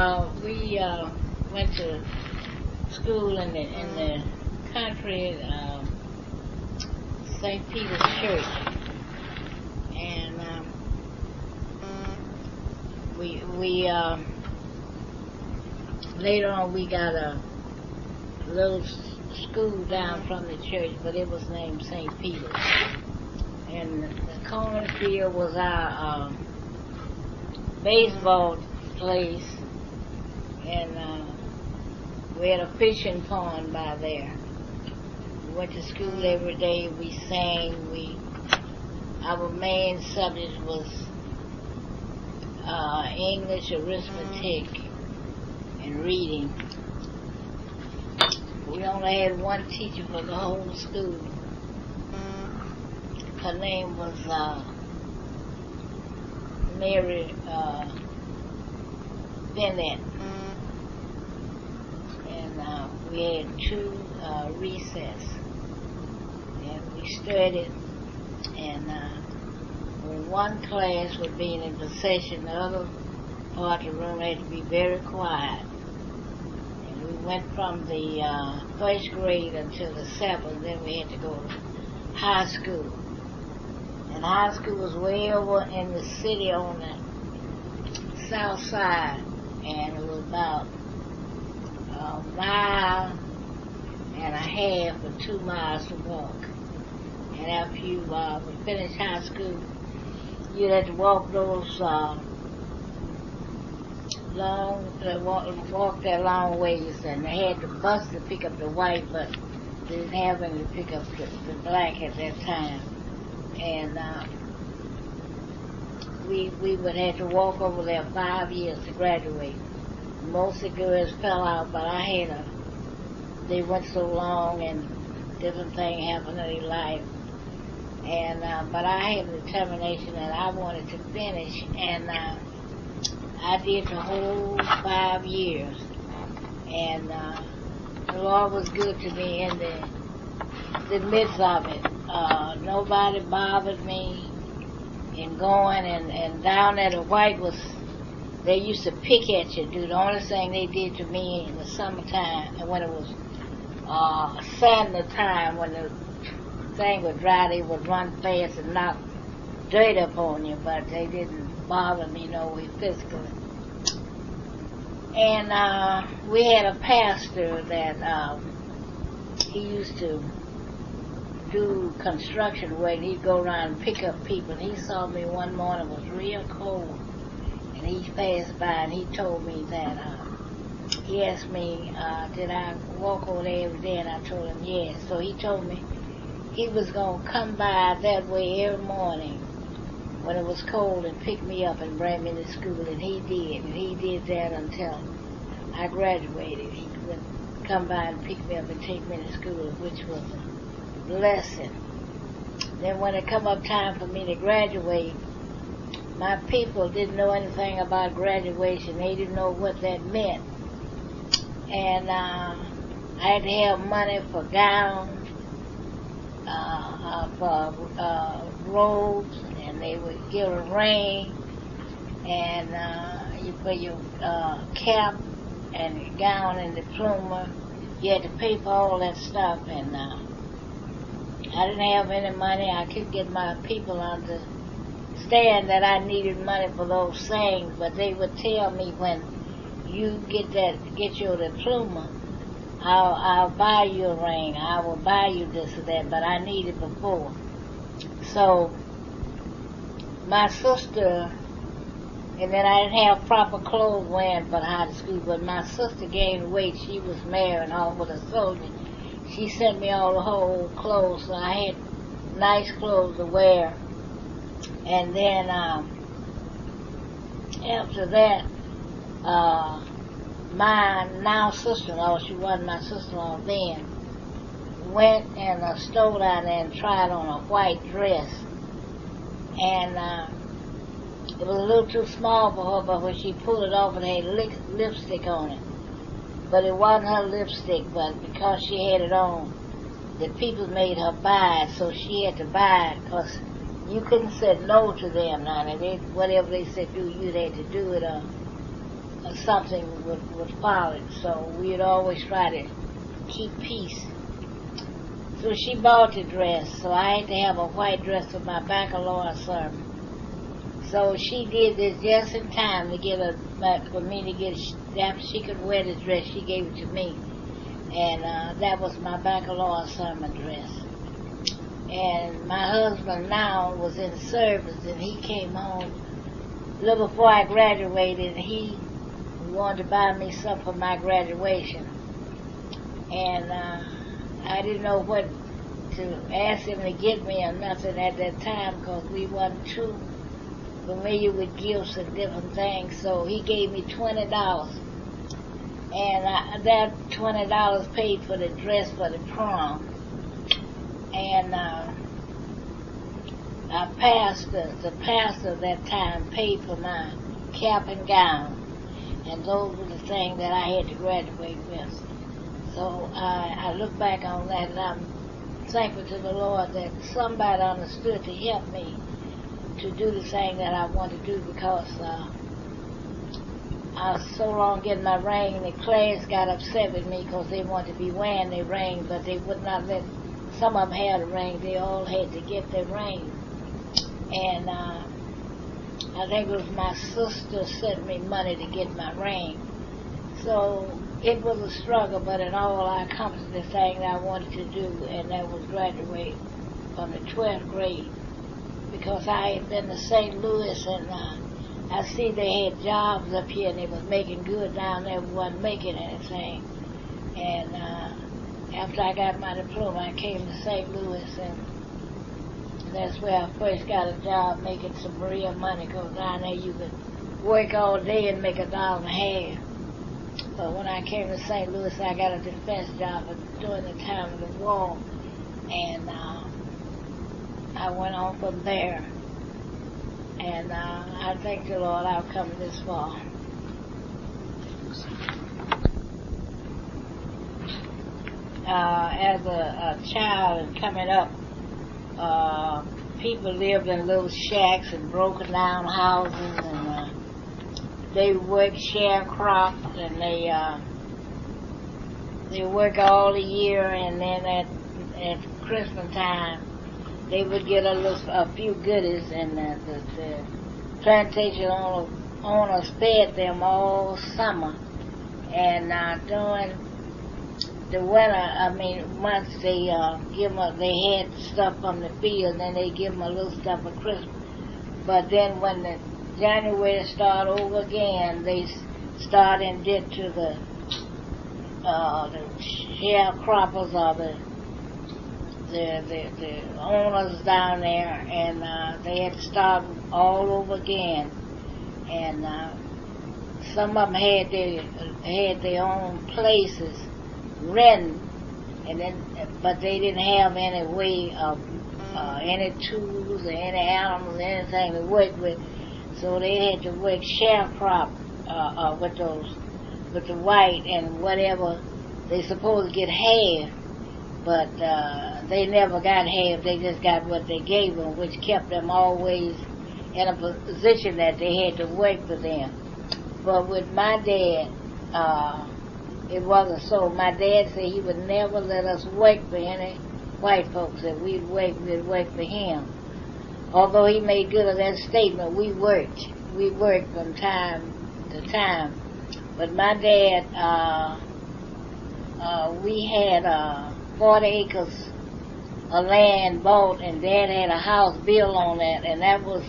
We went to school in the country at St. Peter's Church, and we later on we got a little school down from the church, but it was named St. Peter's, and the cornfield was our baseball place, and we had a fishing pond by there. We went to school every day. We sang. Our main subject was English, arithmetic, and reading. We only had one teacher for the whole school. Her name was Mary Bennett, and we had two recess, and we studied, and when one class was being in possession, the other part of the room had to be very quiet. And we went from the first grade until the 7th, then we had to go to high school. And high school was way over in the city on the south side, and it was about a mile and a half or 2 miles to walk. And after you finished high school, you had to walk those walk that long ways, and they had the bus to pick up the white, but they didn't have any to pick up the black at that time. And we would have to walk over there 5 years to graduate. Most of the girls fell out, but they went so long and different things happened in their life. And but I had the determination that I wanted to finish, and I did the whole 5 years. And the Lord was good to me in the midst of it. Nobody bothered me in going, and down at the white was, they used to pick at you, dude. The only thing they did to me in the summertime, and when it was sanding time, when the thing would dry, they would run fast and knock dirt up on you, but they didn't bother me no way physically. And we had a pastor that he used to do construction work. He'd go around and pick up people. And he saw me one morning, it was real cold, and he passed by and he told me that he asked me, did I walk over there every day, and I told him yes. So he told me he was going to come by that way every morning when it was cold and pick me up and bring me to school, and he did. And he did that until I graduated. He would come by and pick me up and take me to school, which was a blessing. Then when it come up time for me to graduate, my people didn't know anything about graduation. They didn't know what that meant. And I had to have money for gowns, for robes, and they would give a ring, and you put your cap and gown and diploma. You had to pay for all that stuff, and I didn't have any money. I couldn't get my people to understand that I needed money for those things, but they would tell me, when you get your diploma, I'll buy you a ring, I will buy you this or that, but I need it before. So my sister, and then I didn't have proper clothes wearing for the high school, but my sister gained weight. She was married off with a soldier. She sent me all the whole clothes, so I had nice clothes to wear. And then after that, my now sister-in-law, she wasn't my sister-in-law then, went in a store down there and tried on a white dress. And it was a little too small for her, but when she pulled it off, it had lipstick on it. But it wasn't her lipstick, but because she had it on, the people made her buy it, so she had to buy it, because you couldn't say no to them now. Whatever they said do, you'd have to do it. something would follow. So we'd always try to keep peace. So she bought the dress, so I had to have a white dress for my baccalaureate sermon. So she did this just in time to get for me to get, after she could wear the dress, she gave it to me. And that was my baccalaureate sermon dress. And my husband now was in service, and he came home a little before I graduated. He wanted to buy me something for my graduation. And I didn't know what to ask him to get me or nothing at that time, because we wasn't too familiar with gifts and different things. So he gave me $20, and that $20 paid for the dress for the prom. And our pastor, the pastor at that time, paid for my cap and gown, and those were the things that I had to graduate with. So I look back on that, and I'm thankful to the Lord that somebody understood to help me to do the thing that I want to do, because I was so long getting my ring, and the class got upset with me because they wanted to be wearing their ring, but they would not let some of them have a ring. They all had to get their ring. And I think it was my sister sent me money to get my ring. So it was a struggle, but in all, I accomplished the thing that I wanted to do, and that was graduate from the 12th grade, because I had been to St. Louis, and I see they had jobs up here, and they was making good down there. We wasn't making anything. And after I got my diploma, I came to St. Louis, and that's where I first got a job making some real money, because down there you could work all day and make $1.50. But when I came to St. Louis, I got a defense job during the time of the war, and I went on from there. And I thank the Lord I've come this far. As a child and coming up, people lived in little shacks and broken down houses, and they worked sharecrops, and they work all the year, and then at Christmas time they would get a few goodies, and the plantation owners fed them all summer. And during the winter, once they give them, they had stuff from the field, and then they give them a little stuff for Christmas. But then when the January start over again, they start and did to the sharecroppers or the owners down there, and they had to start all over again. And some of them had their own places renting, and then but they didn't have any way of any tools or any animals, anything to work with. So they had to work sharecrop with the white, and whatever they supposed to get half, but they never got half. They just got what they gave them, which kept them always in a position that they had to work for them. But with my dad, it wasn't so. My dad said he would never let us work for any white folks. That we'd work for him. Although he made good of that statement, we worked from time to time. But my dad, we had 40 acres of land bought, and Dad had a house built on that, and that was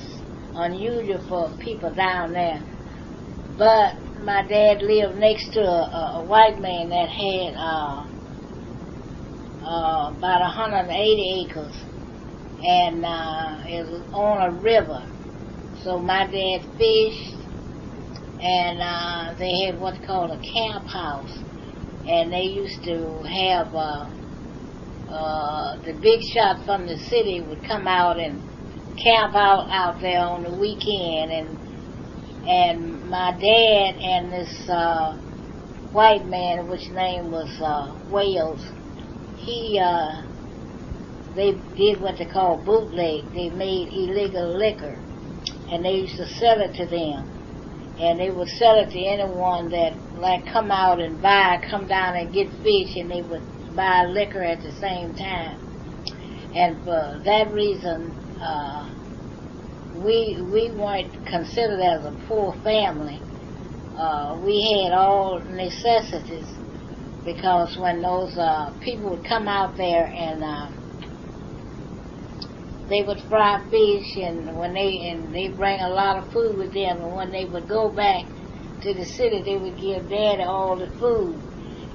unusual for people down there. But my dad lived next to a white man that had about 180 acres. And it was on a river. So my dad fished, and they had what's called a camp house. And they used to have the big shot from the city would come out and camp out there on the weekend. And my dad and this white man, which name was Wales, they did what they call bootleg. They made illegal liquor, and they used to sell it to them. and they would sell it to anyone that like come out and come down and get fish, and they would buy liquor at the same time. And for that reason, we weren't considered as a poor family. We had all necessities, because when those people would come out there and they would fry fish, and they bring a lot of food with them, and when they would go back to the city, they would give Daddy all the food,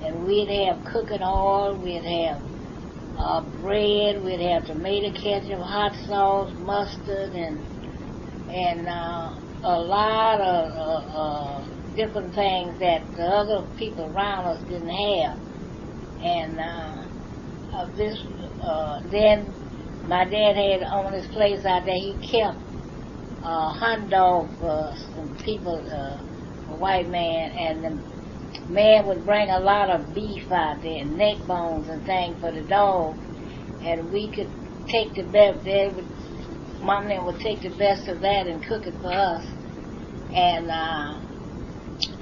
and we'd have cooking oil, we'd have bread, we'd have tomato ketchup, hot sauce, mustard, and a lot of different things that the other people around us didn't have. And then my dad had on his place out there, he kept hot dog for some people, a white man, and the man would bring a lot of beef out there, neck bones and things for the dog, and we could take the best. Mom and them would take the best of that and cook it for us. And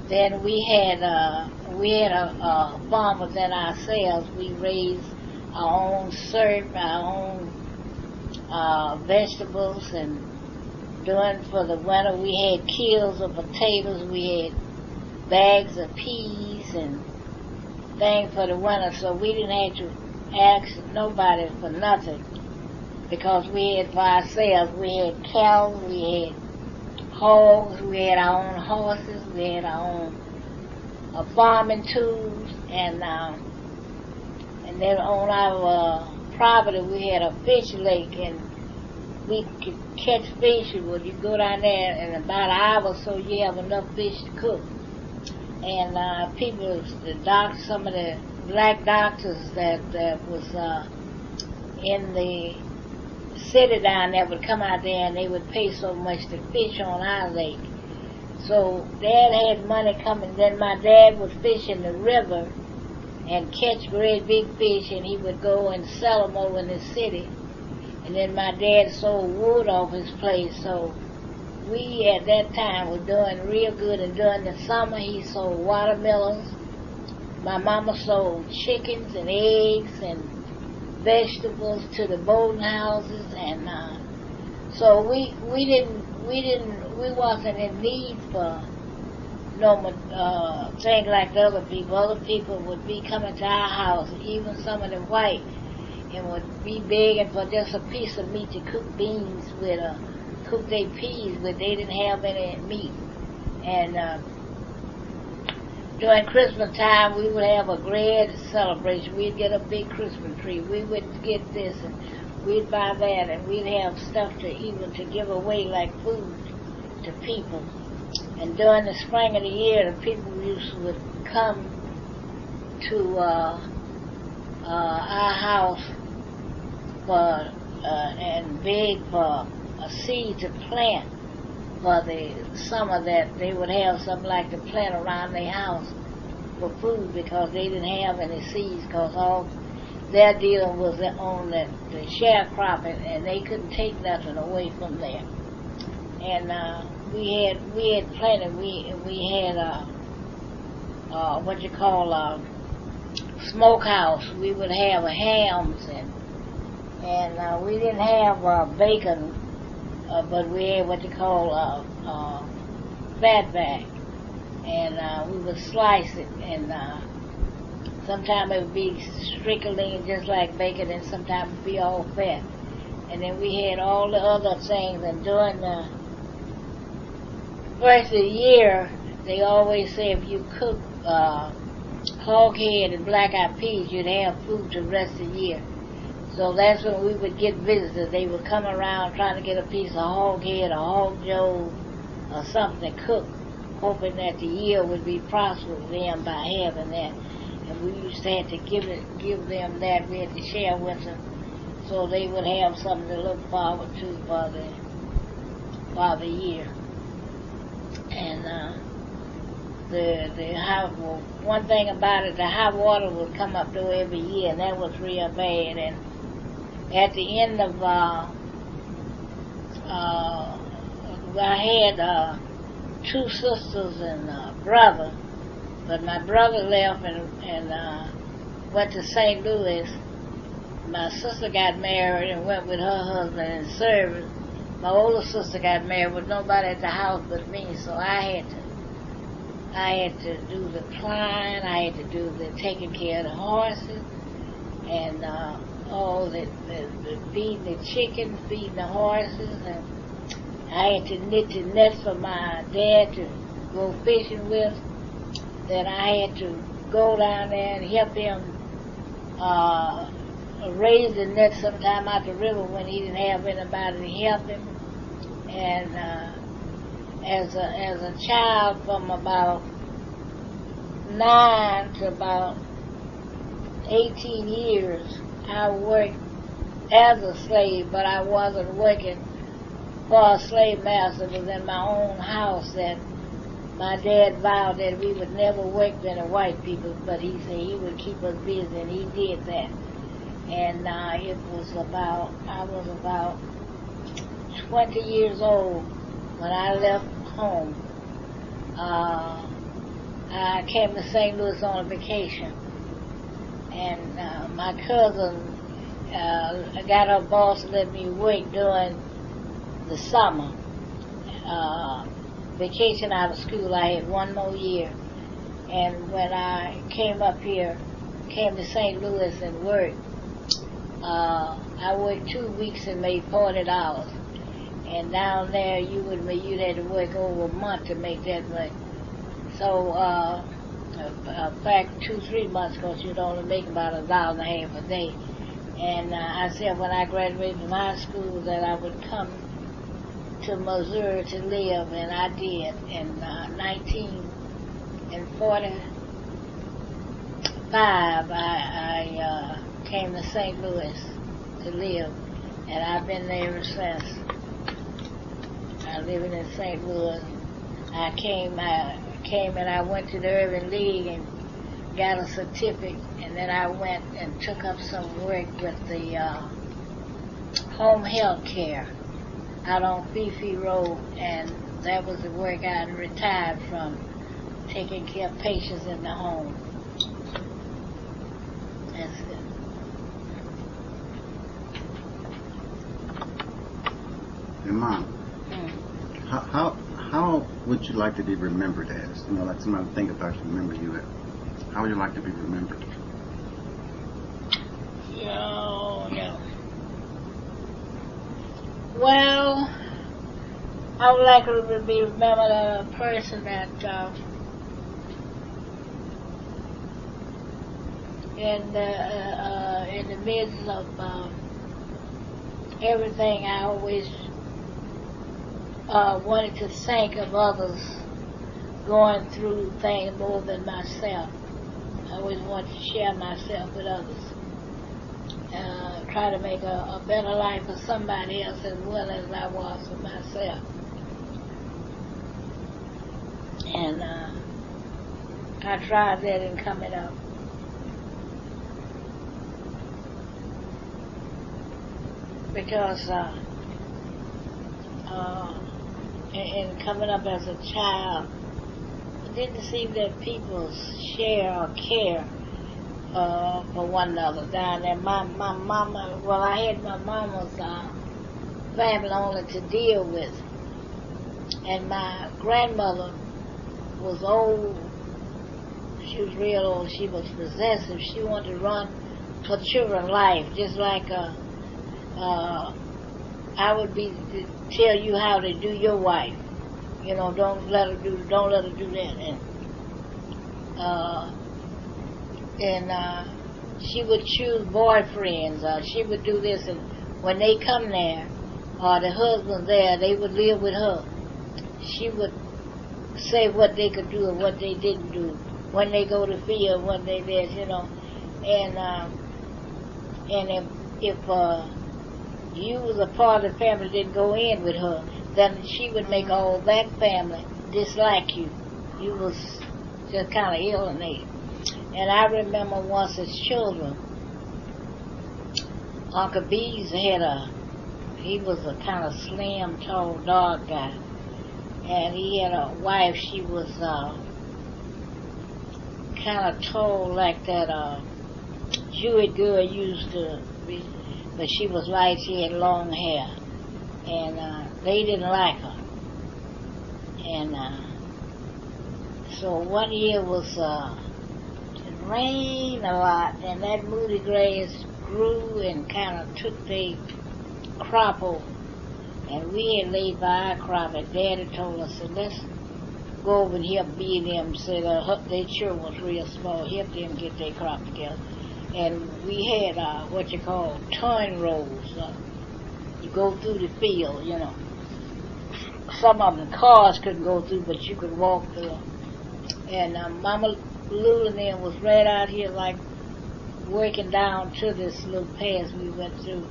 then we had a farm within ourselves. We raised our own syrup, our own vegetables, and for the winter we had kills of potatoes, we had bags of peas and things for the winter, so we didn't have to ask nobody for nothing, because we had for ourselves. We had cows, we had hogs, we had our own horses, we had our own farming tools, and then on our property we had a fish lake, and we could catch fish. When you go down there in about an hour or so, you have enough fish to cook. And some of the black doctors that was in the city down there would come out there, and they would pay so much to fish on our lake. So Dad had money coming. Then my dad would fish in the river and catch great big fish, and he would go and sell them over in the city. And then my dad sold wood off his place, so we at that time were doing real good. And during the summer he sold watermelons. My mama sold chickens and eggs and vegetables to the boarding houses, and so we wasn't in need for no thing like the other people. Other people would be coming to our house, even some of the white, and would be begging for just a piece of meat to cook beans with, cook their peas with. They didn't have any meat. And during Christmas time, we would have a great celebration. We'd get a big Christmas tree. We would get this, and we'd buy that, and we'd have stuff to even to give away, like food to people. And during the spring of the year, the people would come to our house and beg for a seed to plant for the summer, that they would have something like to plant around their house for food, because they didn't have any seeds, because all their deal was on the sharecropping, and they couldn't take nothing away from there. And we had plenty. We had what you call smokehouse. We would have hams, and we didn't have bacon, but we had what you call fatback, and we would slice it, and sometimes it would be strictly lean just like bacon, and sometimes it would be all fat. And then we had all the other things, and during the first of the year, they always say if you cook hog head and black-eyed peas, you'd have food the rest of the year. So that's when we would get visitors. They would come around trying to get a piece of hog head or hog joe or something to cook, hoping that the year would be prosperous for them by having that. And we used to have to give them that. We had to share with them, so they would have something to look forward to for the year. And one thing about it, the hot water would come up though every year, and that was real bad. And at the end of I had two sisters and a brother, but my brother left and went to St. Louis. My sister got married and went with her husband in service. My older sister got married with nobody at the house but me, so I had to do the plowing, I had to do the taking care of the horses, and all the feeding the chickens, feeding the horses, and I had to knit the nets for my dad to go fishing with. Then I had to go down there and help him raise the net sometime out the river when he didn't have anybody to help him. And as a child, from about 9 to about 18 years, I worked as a slave, but I wasn't working for a slave master. It was in my own house that my dad vowed that we would never work for the white people, but he said he would keep us busy, and he did that. And I was about 20 years old when I left home. I came to St. Louis on a vacation, and my cousin got her boss to let me work during the summer. Vacation out of school, I had one more year. And when I came to St. Louis and worked, I worked 2 weeks and made $40. And down there, you'd had to work over a month to make that much. So, back 2-3 months, because you'd only make about $1.50 a day. And I said when I graduated from high school that I would come to Missouri to live, and I did. In 1945, I came to St. Louis to live, and I've been there ever since. I living in St. Louis. I came and I went to the Urban League and got a certificate, and then I went and took up some work with the home health care out on Fifi Road, and that was the work I retired from, taking care of patients in the home. That's it. And Mom, how would you like to be remembered as? You know, like somebody think about you, remember you as. How would you like to be remembered? No. Well, I would like to be remembered as a person that in the midst of everything, I always wanted to think of others going through things more than myself. I always wanted to share myself with others. Try to make a better life for somebody else as well as I was for myself. And I tried that in coming up. Because in coming up as a child, it didn't seem that people share or care for one another down there. My mama, well, I had my mama's family only to deal with. And my grandmother was old. She was real old. She was possessive. She wanted to run her children's life, just like I would be to tell you how to do your wife. You know, don't let her do that. And she would choose boyfriends. She would do this, and when they come there, or the husband there, they would live with her. She would say what they could do and what they didn't do, when they go to field, when they this, you know. And if you was a part of the family didn't go in with her, then she would make all that family dislike you. You was just kind of alienated. And I remember once as children, Uncle B's he was a kind of slim, tall, dark guy. and he had a wife. She was kind of tall like that Jewish girl used to be, but she was light. She had long hair, and they didn't like her. And so one year was it rained a lot, and that moody grass grew and kind of took the crop over. And we had laid by our crop, and Daddy told us, said, let's go over and help B them. Said their children was real small, help them get their crop together. And we had what you call turn roads. You go through the field, you know. Some of them cars couldn't go through, but you could walk through. And Mama Lou and them was right out here, like working down to this little pass we went through.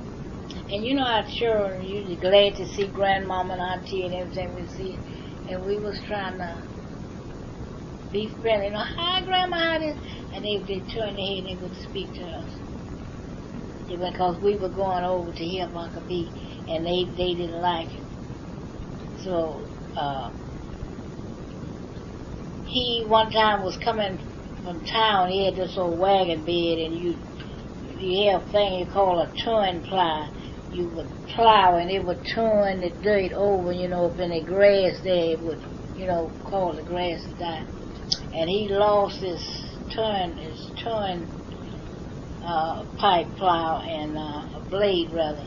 And you know our children usually glad to see grandmama and auntie and everything we see. And we was trying to be friendly. You know, hi grandma, how this? And they turned their head and they would speak to us. Because we were going over to help Uncle B, and they didn't like it. So he one time was coming from town. He had this old wagon bed, and you have a thing you call a turn plow. You would plow, and it would turn the dirt over, you know, up in the grass there. It would, you know, cause the grass to die. And he lost his turn pipe plow and a blade rather.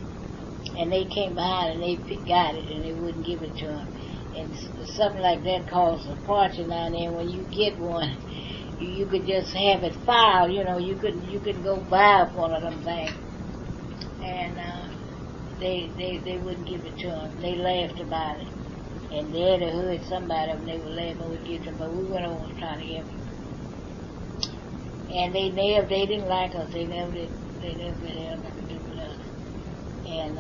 And they came behind and they got it, and they wouldn't give it to him. And something like that costs a fortune down there. When you get one, you could just have it filed. You know, you could go buy one of them things. And they wouldn't give it to him. They laughed about it. And Daddy heard somebody of them, they were laughing, we'd give them, but we went over trying to help them. And they didn't like us. They never had nothing to do with us. And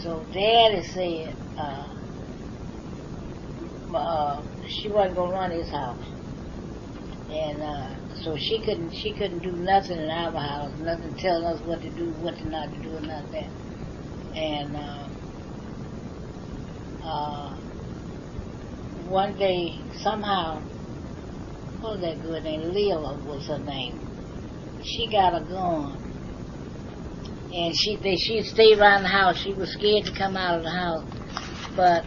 so Daddy said she wasn't gonna run his house. And so she couldn't do nothing in our house, nothing telling us what to do, what to not to do, and none of that. And one day, somehow, what was that girl named? Leela was her name. She got a gun. And she'd stay around the house. She was scared to come out of the house. But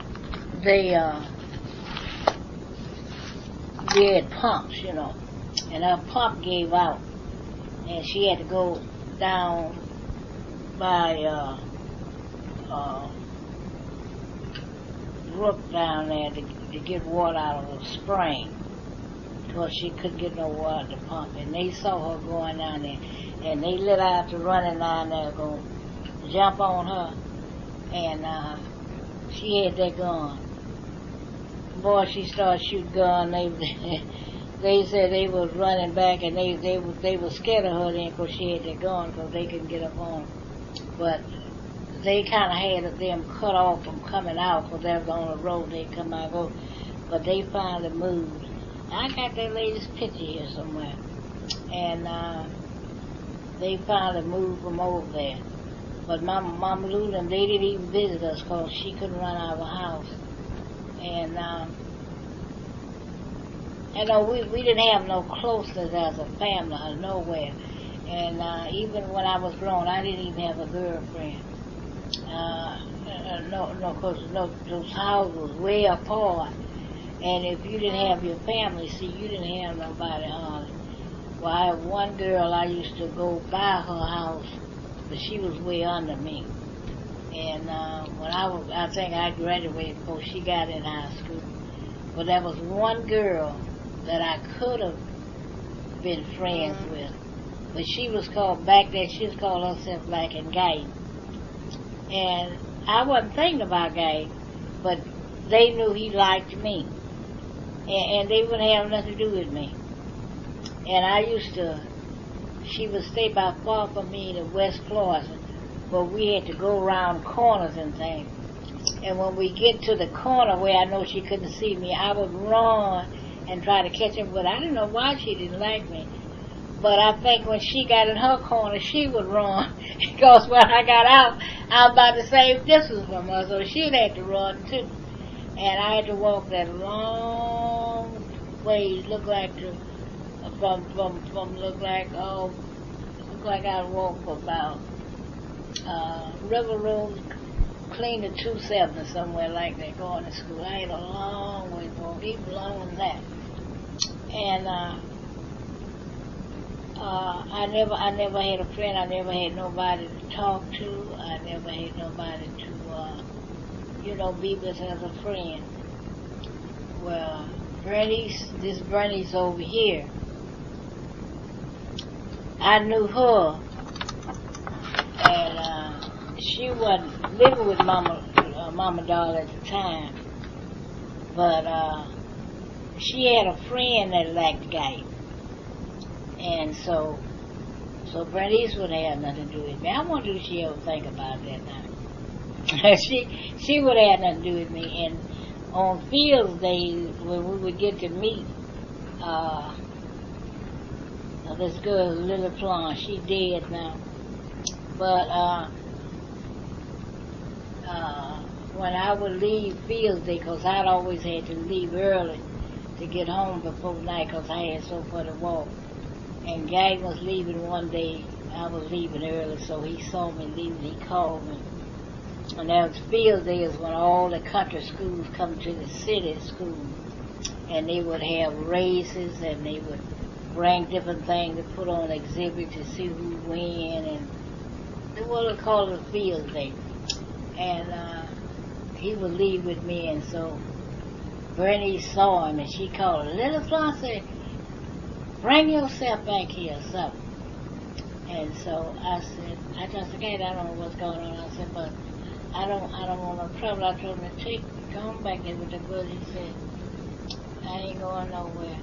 we had pumps, you know. And her pump gave out. And she had to go down by brook down there to get water out of a spring, because she couldn't get no water to pump. And they saw her going down there, and they let out to running down there, go jump on her, and she had that gun. Boy, she started shooting gun. They said they was running back, and they were scared of her then, because she had that gun, because they couldn't get up on her. But they kind of had them cut off from coming out, because they was on the road. They'd come out and go. But they finally moved. I got that lady's picture here somewhere. And they finally moved from over there. But Mama Lou, they didn't even visit us, because she couldn't run out of the house. And you know, we didn't have no closeness as a family or nowhere. And even when I was grown, I didn't even have a girlfriend. Those houses was way apart. And if you didn't have your family, see, you didn't have nobody on it. Well, I have one girl I used to go by her house, but she was way under me. And when I think I graduated before she got in high school. But there was one girl that I could have been friends with. But she was called, back then, she was called herself Black and Guyton. And I wasn't thinking about Guyton, but they knew he liked me. And they wouldn't have nothing to do with me. And she would stay about far from me in West Florissant, but we had to go around corners and things. And when we get to the corner where I know she couldn't see me, I would run and try to catch her, but I didn't know why she didn't like me. But I think when she got in her corner, she would run, because when I got out, I was about the same distance from her, so she'd have to run too. And I had to walk that long way, look like I walked for about River Road, clean to 270 somewhere like that, going to school. I had a long way to walk, even longer than that. And I never had a friend. I never had nobody to talk to. I never had nobody to, be with as a friend. Well, this Bernice over here, I knew her, and she wasn't living with Mama Doll at the time, but she had a friend that liked Guyton. And so Bernice wouldn't have nothing to do with me. I wonder if she ever think about that now. she would have nothing to do with me. And on Fields Day, when we would get to meet this girl, Lily Florence, she dead now. But when I would leave Fields Day, because I'd always had to leave early to get home before night, because I had so far to walk. And Guyton was leaving one day. I was leaving early, so he saw me leaving. He called me. And that was Field Day is when all the country schools come to the city school. And they would have races, and they would bring different things to put on exhibit to see who win. And they would call it Field Day. And he would leave with me, and so Bernice saw him, and she called her, "Little Flossie, bring yourself back here," something. And so I said, I don't know what's going on. I said, but I don't want no trouble. I told him to come back there with the good. He said, I ain't going nowhere.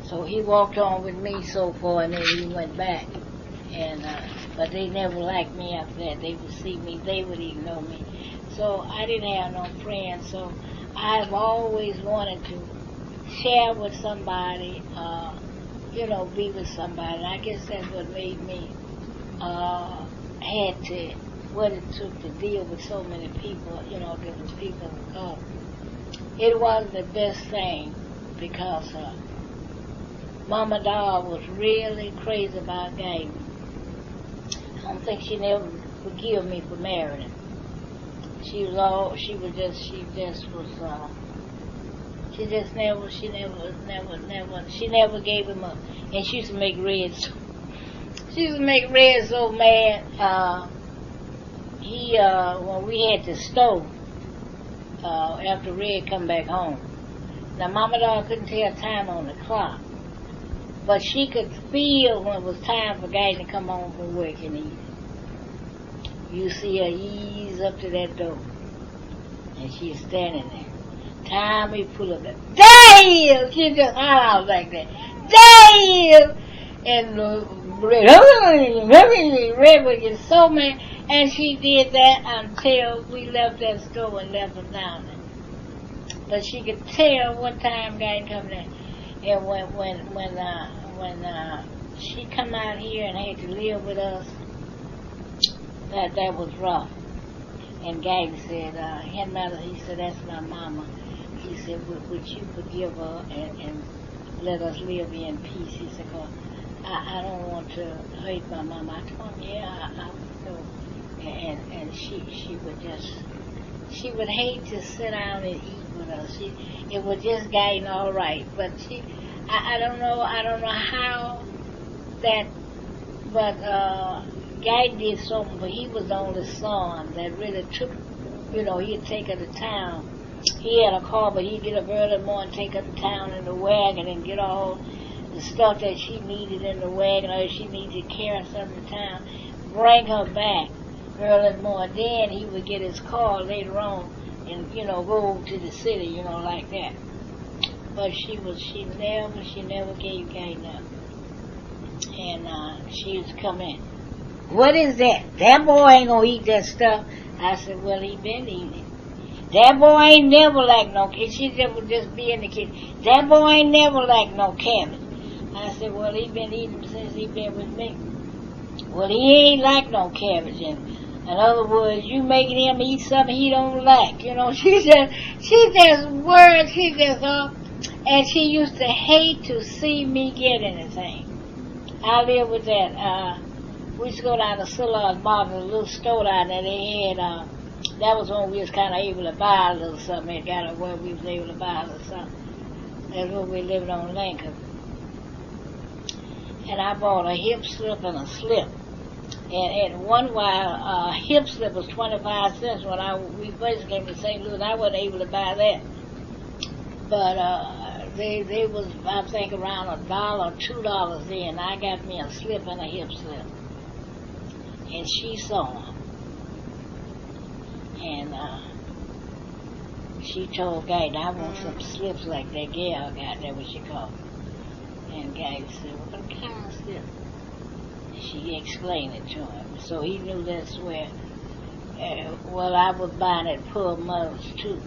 So he walked on with me so far, and then he went back. And but they never liked me after that. They would see me, they would even know me. So I didn't have no friends. So I've always wanted to share with somebody, be with somebody. And I guess that's what made me what it took to deal with so many people, different people. It was the best thing because Mama Doll was really crazy about Guyton. I don't think she never forgave me for marrying him. She never gave him up. And she used to make Red so mad. When we had the stove, after Red come back home. Now Mama Doll couldn't tell time on the clock, but she could feel when it was time for Guyton to come home from work and eat. You see her ease up to that door, and she's standing there. Time we pull up that, damn! She just hollers like that, damn! And Red would get so mad, and she did that until we left that store and left her down there. But she could tell what time Guyton coming in. And when she come out here and had to live with us, that was rough. And Guyton said, Henrietta, he said, that's my mama. He said, would you forgive her and let us live in peace? He said, cause I don't want to hurt my mama. I told him, yeah, I would know. And she would hate to sit down and eat with us. It was just Guyton all right. But I don't know how that, but Guyton did something, but he was the only son that really took, he'd take her to town. He had a car, but he'd get up early in the morning, take her to town in the wagon and get all the stuff that she needed in the wagon, or if she needed to carry something to town, bring her back early in the morning. Then he would get his car later on and, go to the city, like that. But she never gave Guyton up. And she was coming, what is that? That boy ain't gonna eat that stuff. I said, well, he been eating it. That boy ain't never liked no cabbage. She would just be in the kitchen. That boy ain't never liked no cabbage. I said, well, he been eating since he been with me. Well, he ain't like no cabbage. And In other words, you making him eat something he don't like. You know, she just worried. She just, and she used to hate to see me get anything. I live with that. We used to go down to Silas Market, a little store down there. They had, that was when we was kind of able to buy a little something. It got where we was able to buy a little something. That's when we lived on Lincoln. And I bought a hip slip and a slip. And one while, hip slip was 25 cents when we first came to St. Louis. I wasn't able to buy that. But they was, I think, around $1 or $2 then. I got me a slip and a hip slip. And she saw them. And she told Guyton, I want some slips like that gal got. That's what she called it. And Guyton said, what kind of slip? She explained it to him. So he knew that's where, well, I was buying at Poor Mother's too.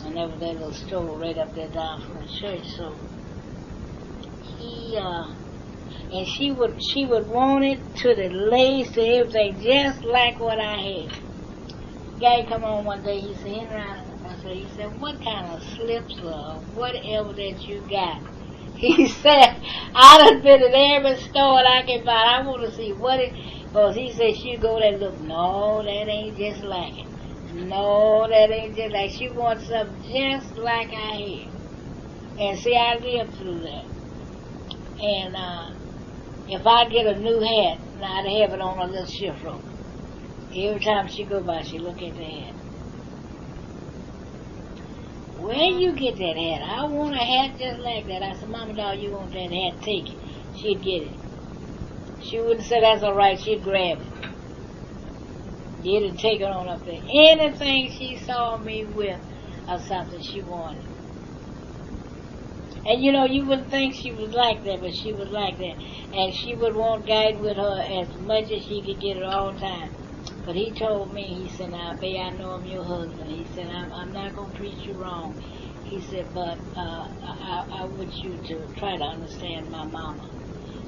And there was that little store right up there down from the church. So he, and she would want it to the lace, to everything, just like what I had. Guy come on one day, he said, Henrietta, he said, what kind of slips or whatever that you got? He said, I done been in every store that I can find. I want to see what it, because he said she'd go there and look, no, that ain't just like it. No, that ain't just like, she wants something just like I had. And see, I lived through that. And if I get a new hat, I'd have it on a little shift rope. Every time she go by, she look at the hat. Where you get that hat? I want a hat just like that. I said, Mama, dog, you want that hat? Take it. She'd get it. She wouldn't say that's all right. She'd grab it. Get it and take it on up there. Anything she saw me with or something she wanted. And you know, you wouldn't think she was like that, but she was like that. And she would want Guyton with her as much as she could get it all the time. But he told me, he said, now, babe, I know I'm your husband. He said, I'm not going to treat you wrong. He said, but I want you to try to understand my mama.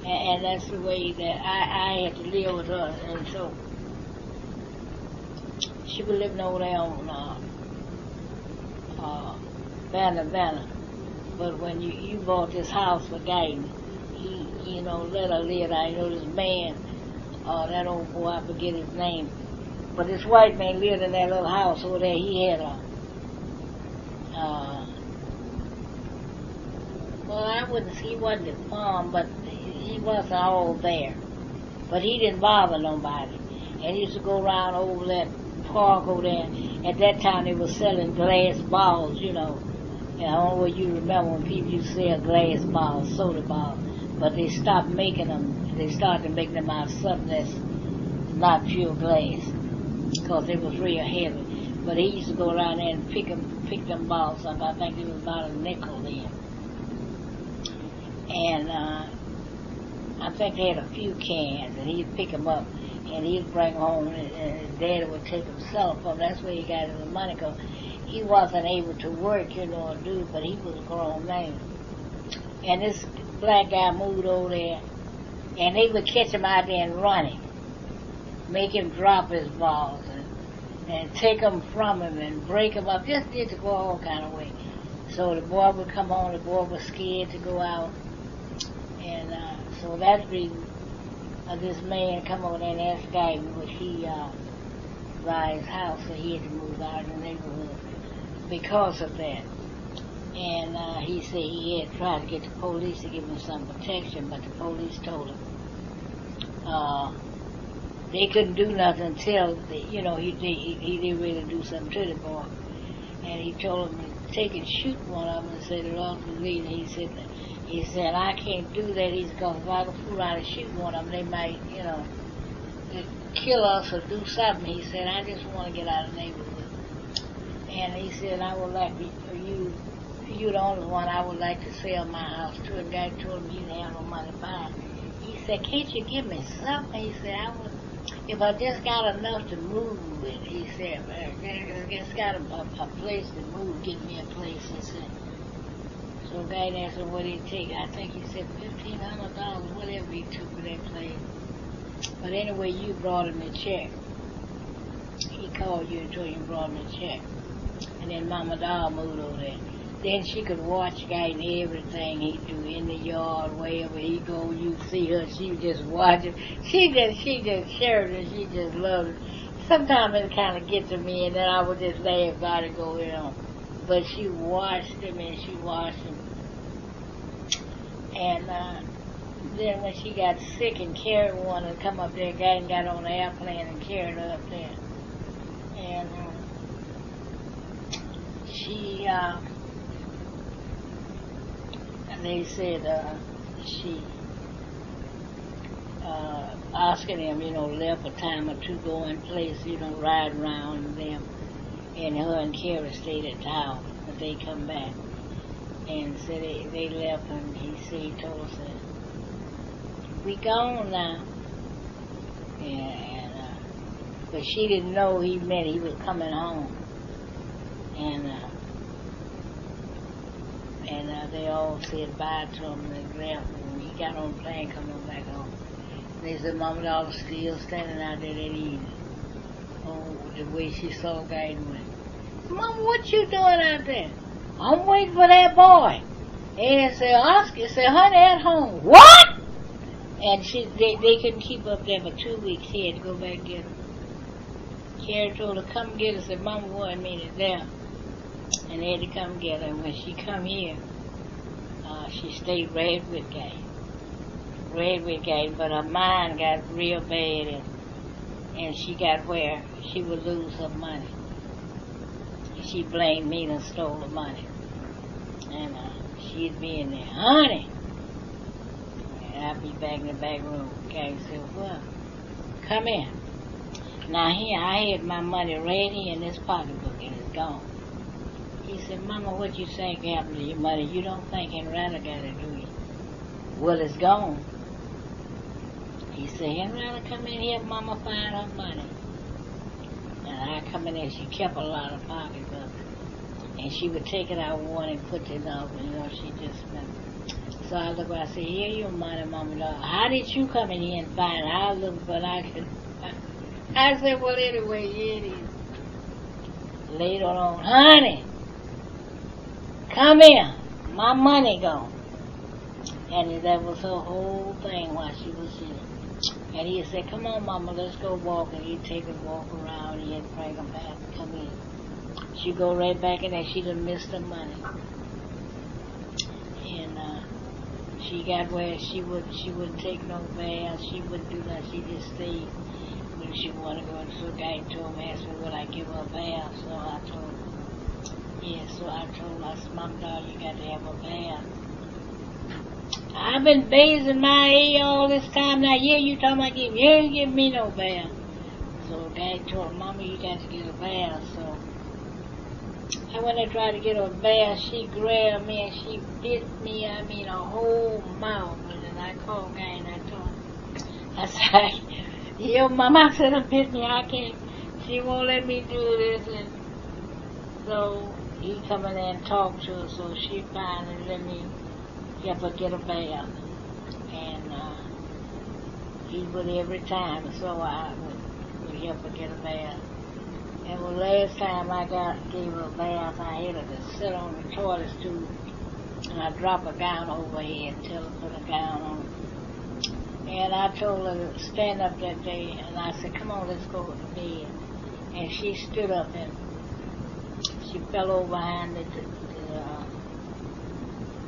And that's the way that I had to live with her. And so she was living over there on Banner. But when you bought this house for Guyton, he, you know, let her live. I know this man, that old boy, I forget his name. But this white man lived in that little house over there. He had he wasn't a farm, but he wasn't all there. But he didn't bother nobody. And he used to go around over that park over there. At that time, they were selling glass balls, you know. And I don't know whether you remember when people used to sell glass balls, soda balls. But they stopped making them. They started making them out of something that's not pure glass, because it was real heavy. But he used to go around there and pick them balls up. I think it was about a nickel then. And I think they had a few cans, and he'd pick them up, and he'd bring them home, and his daddy would take them, sell them for him. That's where he got his money, because he wasn't able to work, you know, or do, but he was a grown man. And this black guy moved over there, and they would catch him out there and run him, make him drop his balls, and take them from him and break them up, just did to go all kind of way. So the boy would come home, the boy was scared to go out, and so that's the reason this man come over there and asked Guyton would he buy his house, so he had to move out of the neighborhood because of that. And he said he had tried to get the police to give him some protection, but the police told him they couldn't do nothing until, you know, he didn't really do something to the boy. And he told him to take and shoot one of them and said it ought to leave. He said, I can't do that. He's going, if I go fool around and shoot one of them, they might, you know, kill us or do something. He said, I just want to get out of the neighborhood. And he said, I would like you're the only one I would like to sell my house to. And the guy told him he didn't have no money to buy it. He said, can't you give me something? He said, I would, if I just got enough to move with. He said, I just got a place to move, give me a place. He said. So the guy asked him what he'd take. I think he said $1,500, whatever he took for that place. But anyway, you brought him the check. he called you and told you and brought him a check. And then Mama Doll moved over there. Then she could watch Guyton everything he do in the yard, wherever he go. You see her, she just watching. She just shared it. She just loved it. Sometimes it kind of gets to me, and then I would just laugh about it, go on. But she watched him and she watched him. And then when she got sick and carried one and come up there, Guyton got on the airplane and carried her up there. And they said she asking him, left a time or two, go in place, ride around and them. And her and Carrie stayed at the house, but they come back. And said they left, and he told us that we gone now. But she didn't know he meant he was coming home. And they all said bye to him and they left. And he got on the plane, come on back home. They said Mama Doll was still standing out there that evening. Oh, the way she saw Guyton went. Mama, what you doing out there? I'm waiting for that boy. And said, Oscar said, honey, at home. What? And they couldn't keep up there for 2 weeks. He had to go back and get her. Carrie told her, come get her. Said, Mama wasn't meaning there. And they had to come get her. And when she come here, she stayed red with Guyton. But her mind got real bad, and she got where she would lose her money. And she blamed me and stole the money. And she'd be in there, honey. And I'd be back in the back room. Guyton said, well, come in. Now here, I had my money right here in this pocketbook, and it's gone. He said, Mama, what you think happened to your money? You don't think Henrietta got it, do you? Well, it's gone. He said, Henrietta come in here, Mama find her money. And I come in there, she kept a lot of pocketbooks. And she would take it out one and put it up, and she just spent it. So I look around and say, here your money, Mama Doll. How did you come in here and find it? I looked, but I could. I said, well, anyway, here it is. Later on, honey, come here. My money gone. And that was her whole thing while she was here. And he said, come on, Mama, let's go walk. And he'd take her walk around. He'd bring her back, come in. She'd go right back in there. She done missed her money. And she got where she wouldn't take no bath. She wouldn't do that. She just stayed. When she wanted to go, and so Guy told me, asked me, would I give her a bath? So I told her, yeah. So I told her, I said, Mama Doll, you got to have a bath. I've been bathing my hair all this time. Now, yeah, you talking about you ain't give me no bath. So Guy told her, Mama, you got to get a bath. So I went and tried to get her a bath. She grabbed me and she bit me, a whole mouth. And I called Guy and I told him, I said, your Mama said her bit me, I can't, she won't let me do this. And so he come in there and talked to her, so she finally let me help her get a bath. And he would every time, so I would help her get a bath. And the last time I gave her a bath, I had her to sit on the toilet stool, and I drop a gown over her head and tell her to put a gown on. And I told her to stand up that day, and I said, come on, let's go to bed. And she stood up, and she fell over behind the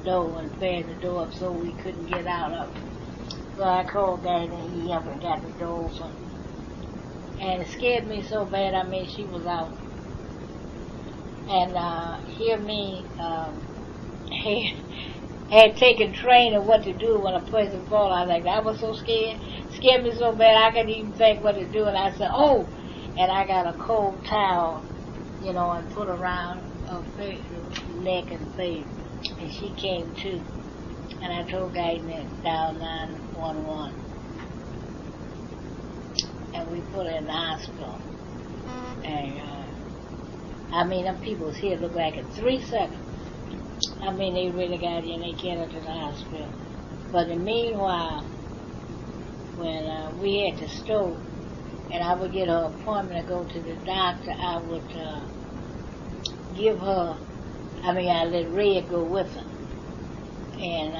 door and fared the door up so we couldn't get out of it. So I called Guyton, and he up and got the door open. And it scared me so bad, she was out. And hear me had taken training what to do when a person fall. I was so scared. Scared me so bad I couldn't even think what to do. And I said, oh! And I got a cold towel, and put around her face, neck and face. And she came to. And I told Guyton to dial 911. And we put her in the hospital. And, them people's here look like in 3 seconds. They really got in, they get her to the hospital. But in the meanwhile, when we had the stroke, and I would get her appointment to go to the doctor, I would give her, I let Red go with her. And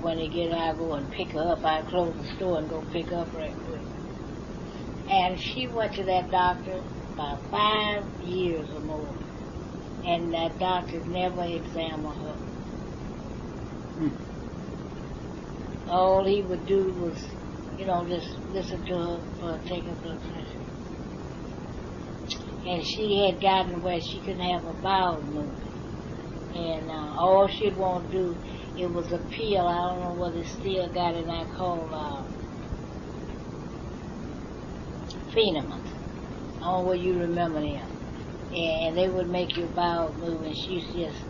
when they get out, I go and pick her up. I close the store and go pick her up right quick. And she went to that doctor about 5 years or more. And that doctor never examined her. All he would do was, just listen to her for taking blood pressure. And she had gotten where she couldn't have a bowel movement. And all she'd want to do, it was a pill, I don't know whether it still got it, I called Phenomans. I don't know whether you remember them. And they would make your bowels move, and she used to just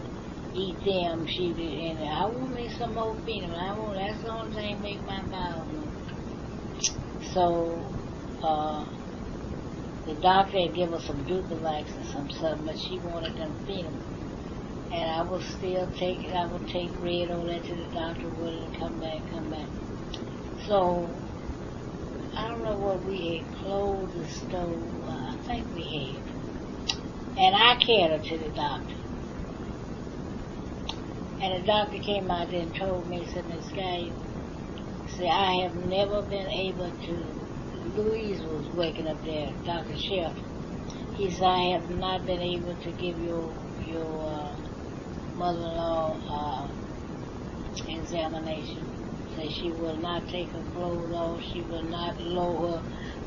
eat them. And I want me some more Phenomans. That's the only thing make my bowels move. So the doctor had given her some Duplex and something, but she wanted them Phenomans. And I would take Red over there to the doctor with it and come back. So, I don't know what we had, closed the stove, I think we had. And I carried her to the doctor. And the doctor came out there and told me, he said, Miss Guyton, I have never been able to, Louise was waking up there, Dr. Shelton. He said, I have not been able to give your mother-in-law examination. Say she will not take her clothes off, she will not lower her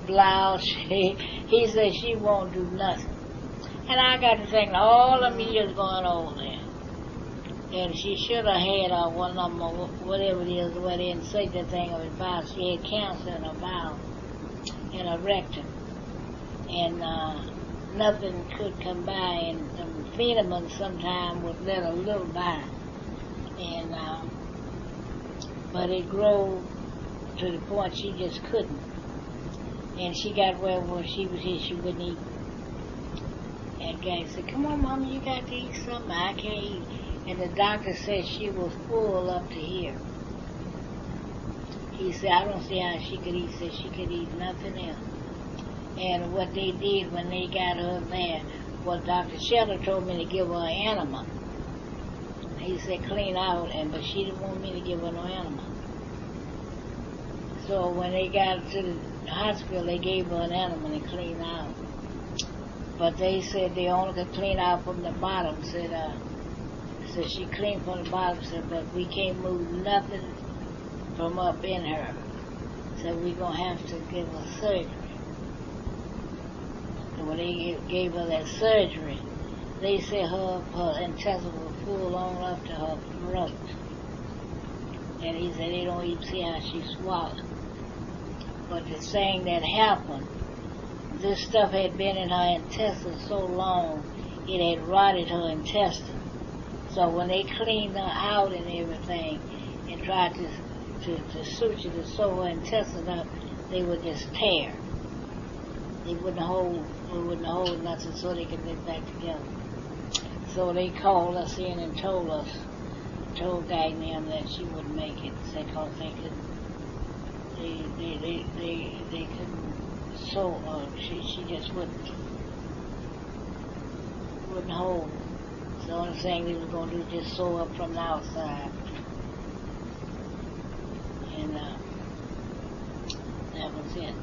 blouse. He said she won't do nothing. And I got to thinking all them years going over there. And she should have had one of them, whatever it is, where they didn't say the thing of her bowel. She had cancer in her bowel, in her rectum. And nothing could come by, and the Phenomans sometimes would let a little by. And but it grew to the point she just couldn't. And she got where when she was here, she wouldn't eat. And Guy said, come on, Mama, you got to eat something. I can't eat. And the doctor said she was full up to here. He said, I don't see how she could eat. He said she could eat nothing else. And what they did when they got her there, well, Dr. Shelton told me to give her an enema. He said clean out, but she didn't want me to give her no enema. So when they got to the hospital, they gave her an enema to clean out. But they said they only could clean out from the bottom. Said she cleaned from the bottom, but we can't move nothing from up in her. So we're going to have to give her surgery. And when they gave her that surgery, they said her intestines were full on up to her throat. And he said they don't even see how she swallowed. But the thing that happened, this stuff had been in her intestines so long, it had rotted her intestines. So when they cleaned her out and everything, and tried to suture to sew her intestines up, they would just tear. They wouldn't hold nothing so they could get back together. So they called us in and told Guyton that she wouldn't make it, because they couldn't sew her. She just wouldn't hold. So the only thing they were going to do is just sew up from the outside. And that was it.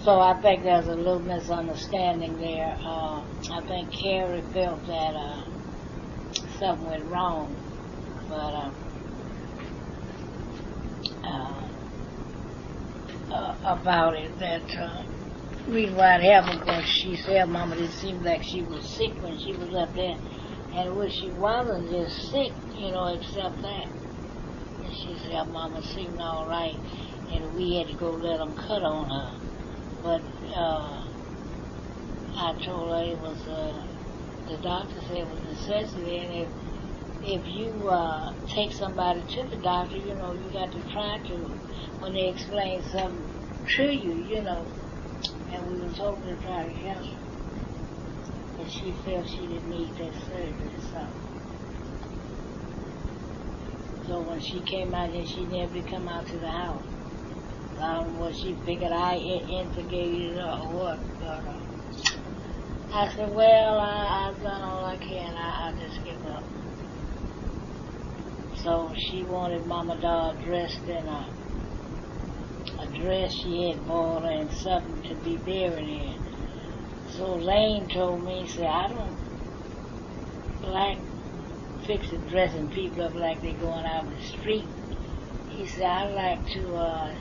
So I think there's a little misunderstanding there. I think Carrie felt that something went wrong, but about it, that reason why it happened, because she said Mama didn't seem like she was sick when she was up there, and when she wasn't just sick, except that. And she said Mama seemed all right, and we had to go let them cut on her. But I told her it was, the doctor said it was necessity, and if you take somebody to the doctor, you got to try to, when they explain something to you, and we was hoping to try to help her. But she felt she didn't need that surgery, so So when she came out here, she never come out to the house. I don't know what she figured I instigated or what, but I said, well, I've done all I can. I just give up. So she wanted Mama Doll dressed in a dress she had bought her and something to be buried in. So Lane told me, he said, I don't like fixing dressing people up like they're going out in the street. He said, I like to,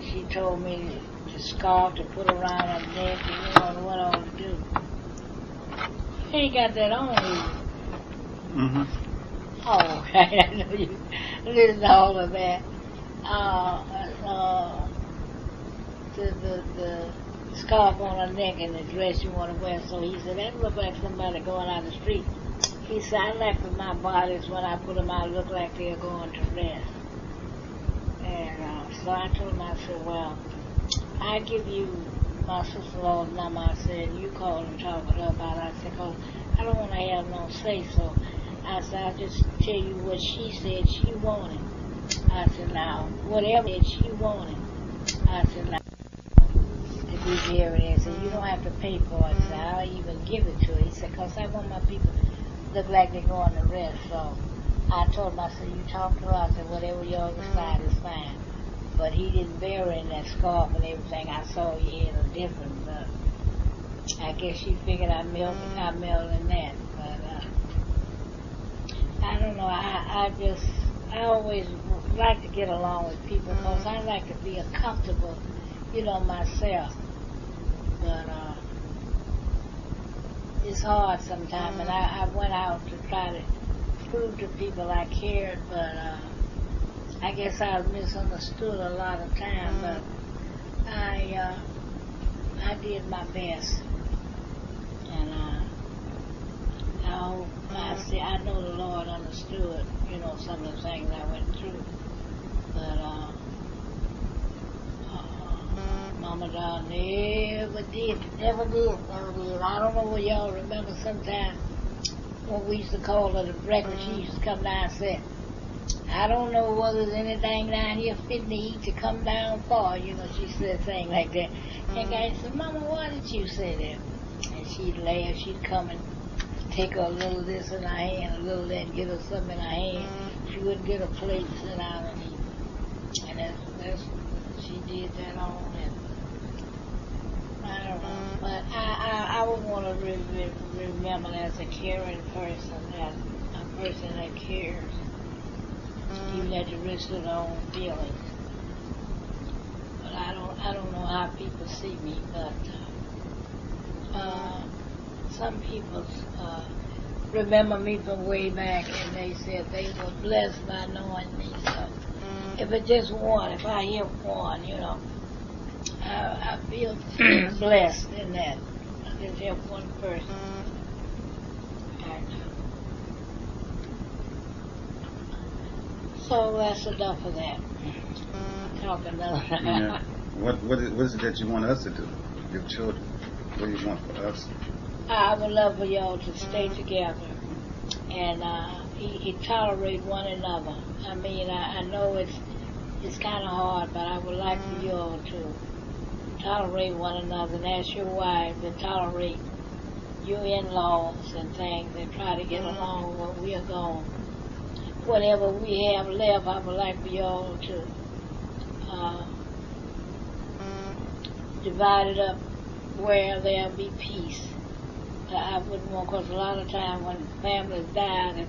she told me the scarf to put around her neck and you know what I ought to do. You ain't got that on either. Mm-hmm. Oh, okay. I know you listen to all of that. The scarf on her neck and the dress you want to wear. So he said, that look like somebody going out the street. He said, I like for my bodies when I put them out look like they're going to rest. And so I told him, I said, well, I give you my sister-in-law's number. I said, you call and talk with her about it. I said, because I don't want to have no say-so. I said, I'll just tell you what she said she wanted. I said, now, whatever she wanted. I said, now, to be buried. I said, you don't have to pay for it. I said, I'll even give it to her. He said, because I want my people to look like they're going to rest. So I told him, I said, you talk to her. I said, whatever y'all decide is fine. But he didn't bury in that scarf and everything. I saw he had a different, but I guess she figured I mailed in that. But I don't know. I always like to get along with people because I like to be comfortable, myself. But it's hard sometimes, and I went out to try to prove to people I cared, but I guess I was misunderstood a lot of time. But I did my best, and I know the Lord understood, some of the things I went through. But Mama Doll never did. I don't know what y'all remember sometime when we used to call her the breakfast. She used to come down and say, I don't know whether there's anything down here fitting to eat to come down for. She said a thing like that. And guy said, Mama, why did you say that? And she'd laugh. She'd come and take her a little of this in her hand, a little of that, and get her something in her hand. She wouldn't get a plate to sit down and eat. And that's she did that on. And I don't know. But I would want to remember as a caring person, as a person that cares, even at the risk of their own feelings. But I don't know how people see me, but some people remember me from way back, and they said they were blessed by knowing me. So if it's just one, if I hear one, I feel blessed in that. I just help one person. So that's enough of that. Talk another time. Yeah. What is it that you want us to do? Your children. What do you want for us? I would love for y'all to stay together and tolerate one another. I mean, I know it's kind of hard, but I would like for y'all to tolerate one another and ask your wives to tolerate your in-laws and things and try to get along when we are gone. Whatever we have left, I would like for y'all to divide it up where there'll be peace. I wouldn't want, because a lot of time when families die,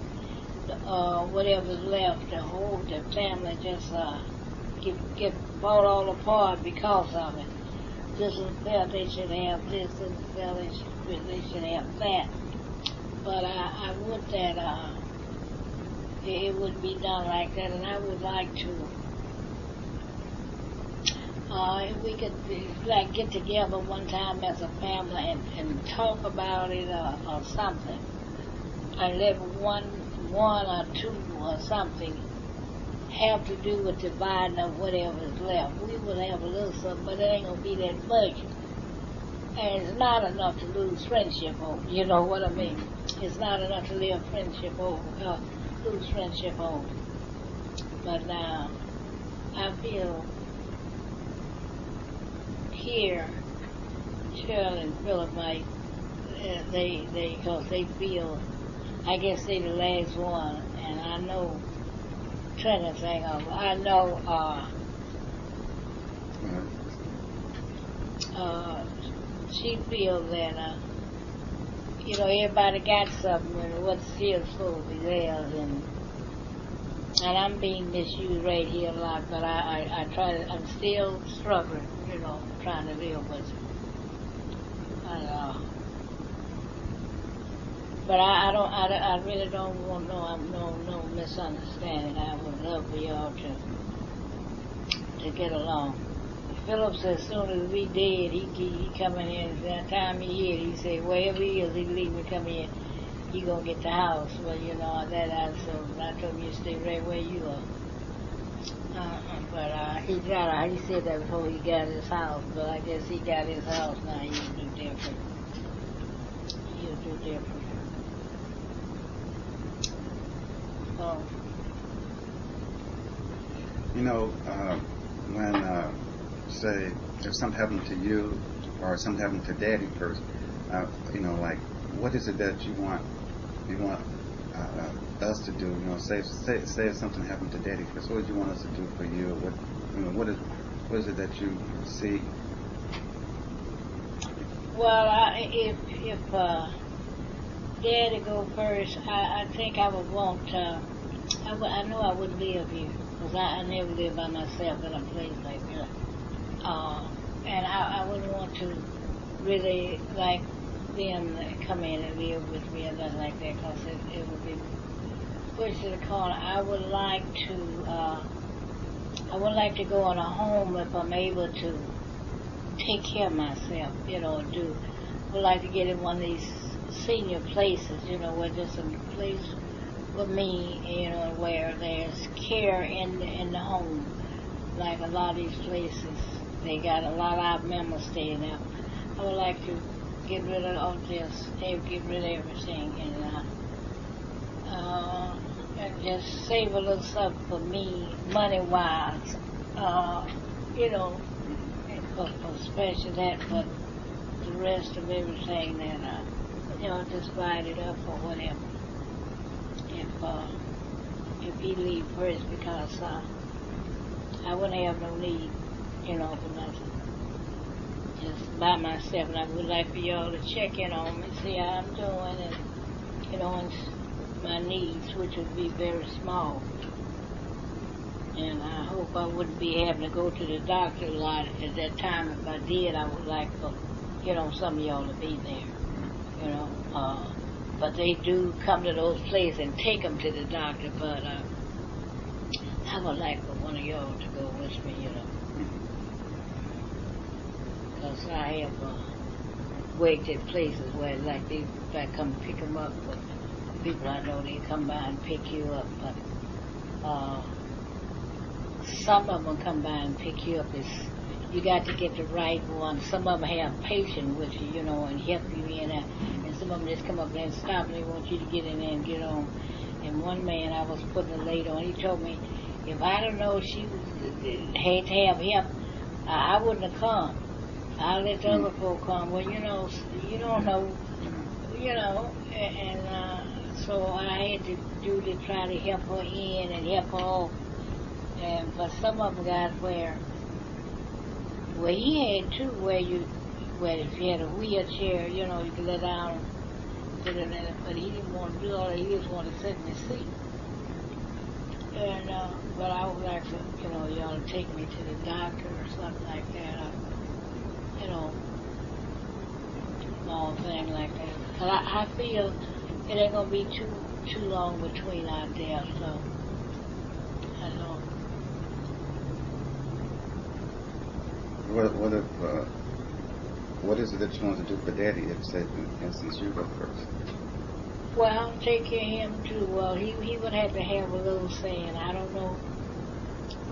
whatever's left, the family just get bought all apart because of it. This is felt they should have this, and felt they should have that. But I would that it wouldn't be done like that, and I would like to. If we could get together one time as a family and talk about it or something, and let one or two or something have to do with dividing of whatever is left. We will have a little something, but it ain't gonna be that much. And it's not enough to lose friendship over. You know what I mean? It's not enough to live friendship over. Lose friendship over. But now I feel here, Cheryl and Philip might, because they feel, I guess they the last one, and I know Trina saying, I know, she feels that, everybody got something, and what's still supposed to be theirs, and I'm being misused right here a lot, but I try to, I'm still struggling, trying to live with it. But I really don't want no misunderstanding. I would love for y'all to get along. Philip said as soon as we dead, he come in here, and that time he here, he said wherever he is, he leave me come in, he gonna get the house. Well, so I told him you stay right where you are. But he said that before he got his house, but I guess he got his house now, he'll do different. He'll do different. So. When, say, if something happened to you or something happened to Daddy first, like, what is it that you want us to do? Say if something happened to Daddy first, what would you want us to do for you? What is it that you see? Well, if Daddy go first, I think I would want. I know I wouldn't live here because I never lived by myself in a place like that. And I wouldn't want to really like them come in and live with me or nothing like that because it would be pushed to the corner. I would like to go in a home if I'm able to take care of myself, I would like to get in one of these senior places, where there's some place for me, where there's care in the home. Like a lot of these places, they got a lot of our members staying there. I would like to get rid of all this, get rid of everything, and just save a little something for me, money-wise, for especially that, but the rest of everything that, just divide it up or whatever. If he leave first, because I wouldn't have no need, for nothing. Just by myself, and I would like for y'all to check in on me, see how I'm doing, and, and my needs, which would be very small. And I hope I wouldn't be having to go to the doctor a lot at that time. If I did, I would like for, some of y'all to be there, but they do come to those places and take them to the doctor, but I would like for one of y'all to go with me, because I have worked at places where, like, if I come pick them up, but people I know, they come by and pick you up, but some of them come by and pick you up. You got to get the right one. Some of them have patience with you, and help you in that. And some of them just come up there and stop, and they want you to get in there and get on. And one man, I was putting a lady on, he told me, if I don't know she had to have help, I wouldn't have come. I'll let the other folk come. Well, you don't know, and so I had to do to try to help her in and help her off. But some of them got where he had too, where if you had a wheelchair, you could let down, sit in it, but he didn't want to do all that. He just wanted to sit in his seat. And but I would like to, y'all to take me to the doctor or something like that, small thing like that. Cause I feel it ain't gonna be too long between our deaths, so I don't. What is it that you want to do for Daddy if, say, for instance, you go first? Well, take care of him too. Well, he would have to have a little say, and I don't know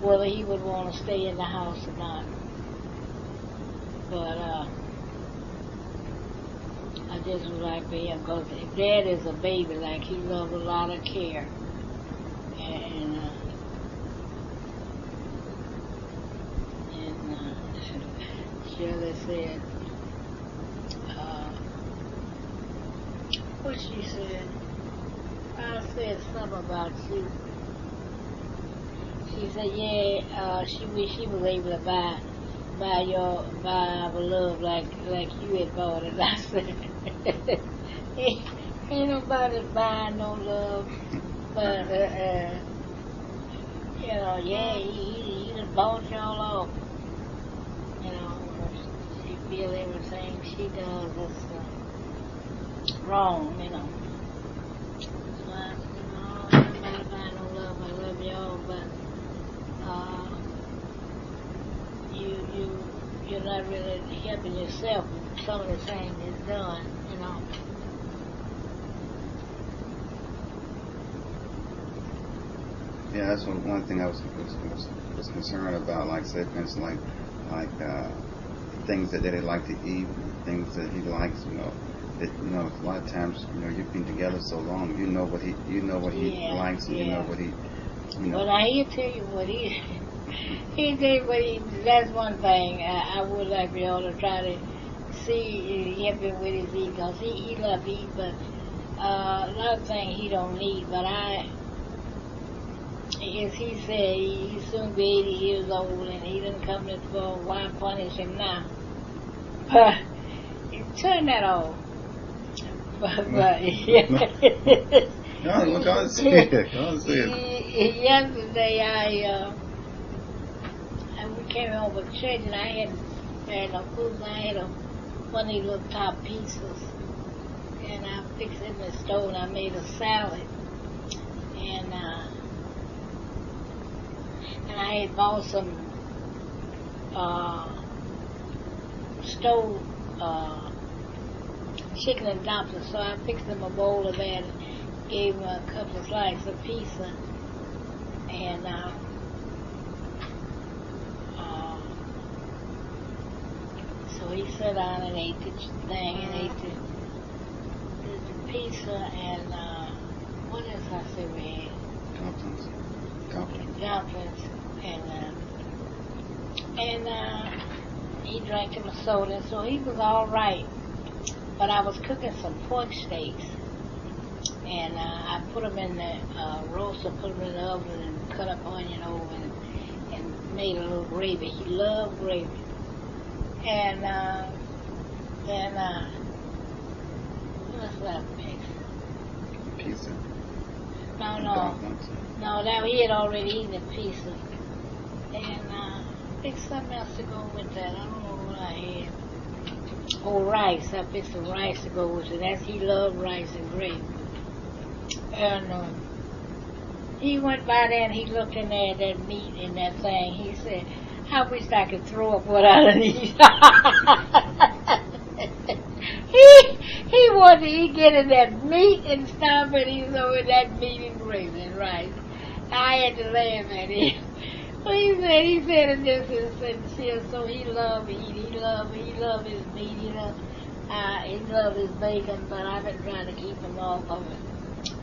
whether he would want to stay in the house or not. But I just would like for him, because if Dad is a baby, like, he loves a lot of care, and Shirley said, what she said, I said something about you. She said, yeah, she wish she was able to buy our love like you had bought it. I said, ain't nobody buying no love, but you know, yeah, he done bought y'all off. You know, she feel everything she does is wrong. You know. So I said, no, ain't nobody buying no love. I love y'all, but you're not really helping yourself with some of the things it's done, you know. Yeah, that's one thing I was concerned about. Like, say, for instance, like things that they like to eat, things that he likes. You know, a lot of times, you've been together so long, you know what he likes, and you know what he. Well, now he'll tell you what he. He did what he. That's one thing I would like for y'all to try to see help him with his eat, because he loves to eat, but a lot of things he don't need. But as he said, he's soon be 80 years old, and he didn't come this far. Why punish him now? But turn that off. But yeah. No, go and see it. Go and see it. Yesterday we came home from church, and I had no food, and I had one of these little top pieces, and I fixed it in the stove, and I made a salad, and I had bought some stove chicken and dumplings, so I fixed him a bowl of that and gave him a couple of slices of pizza, and so he sat down and ate the thing, and ate the pizza, and what else I said we had? Dumplings, and he drank him a soda, so he was all right. But I was cooking some pork steaks, and I put them in the roaster, put them in the oven, and cut up onion over, and made a little gravy. He loved gravy. And then what's that next? Pizza. No, that he had already eaten a pizza, and I fixed something else to go with that. I don't know what I had. Oh, rice. I fixed some rice to go with it. He loved rice and gravy. And he went by there and he looked in there at that meat in that thing. He said, I wish I could throw up what I done eat. He wanted to eat, get in that meat and stuff, and he's over that meat and gravy and rice. I had to laugh at him. Well, he said it just as sincere, so he loved eat. He loved his meat, he loved his bacon, but I've been trying to keep him off of it.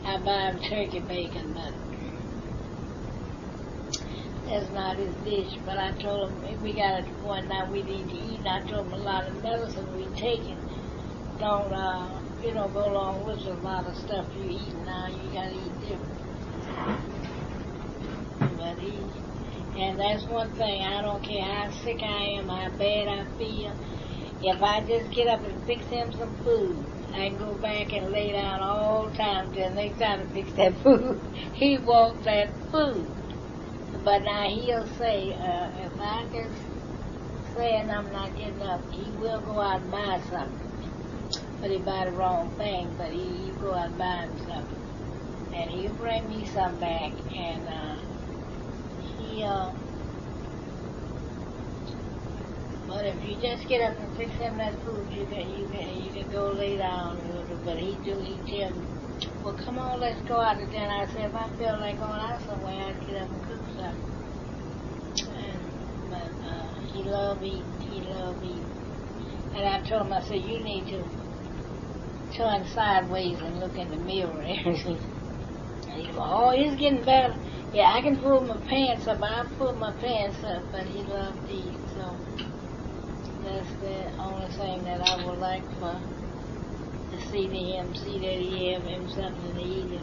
I buy him turkey bacon, but that's not his dish. But I told him if we got to the point now we need to eat, and I told him a lot of medicine we taking don't go along with a lot of stuff you eat now. You gotta eat different. But and that's one thing, I don't care how sick I am, how bad I feel. If I just get up and fix him some food, I can go back and lay down all the time till next time to fix that food. He wants that food. But now he'll say, if I just say and I'm not getting up, he will go out and buy something. But he buy the wrong thing, but he'll go out and buy him something. And he'll bring me some back, and but if you just get up and fix him that food, you can go lay down. But he tell me, well, come on, let's go out to dinner. I said, if I feel like going out somewhere, I'd get up and cook something. But he loved eating. And I told him, I said, you need to turn sideways and look in the mirror. And he goes, oh, he's getting better. Yeah, I can pull my pants up. I pull my pants up, but he loved to eat, so That's the only thing that I would like for to see that he have him something to eat.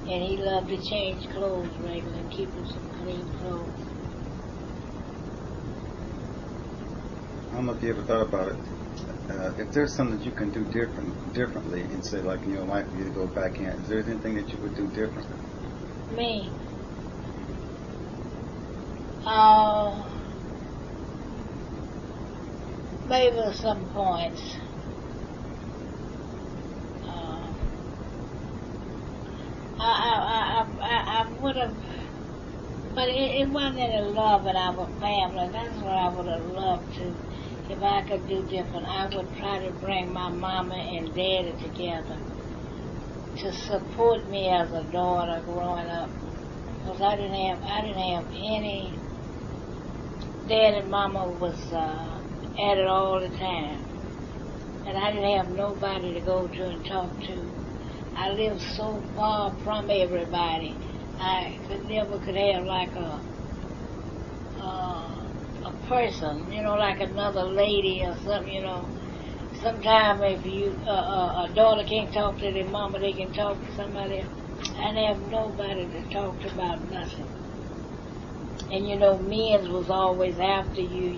And he loved to change clothes regularly and keep him some clean clothes. I don't know if you ever thought about it. If there's something that you can do differently, and say like in your life for you to go back in, is there anything that you would do differently? Me? Maybe at some points. I would have, but it wasn't any love in our family. That's what I would have loved to. If I could do different, I would try to bring my mama and daddy together to support me as a daughter growing up. Because I didn't have any. Dad and mama was at it all the time, and I didn't have nobody to go to and talk to. I lived so far from everybody. I never could have like a person, like another lady or something, Sometimes if a daughter can't talk to their mama, they can talk to somebody else. I didn't have nobody to talk to about nothing. And men was always after you,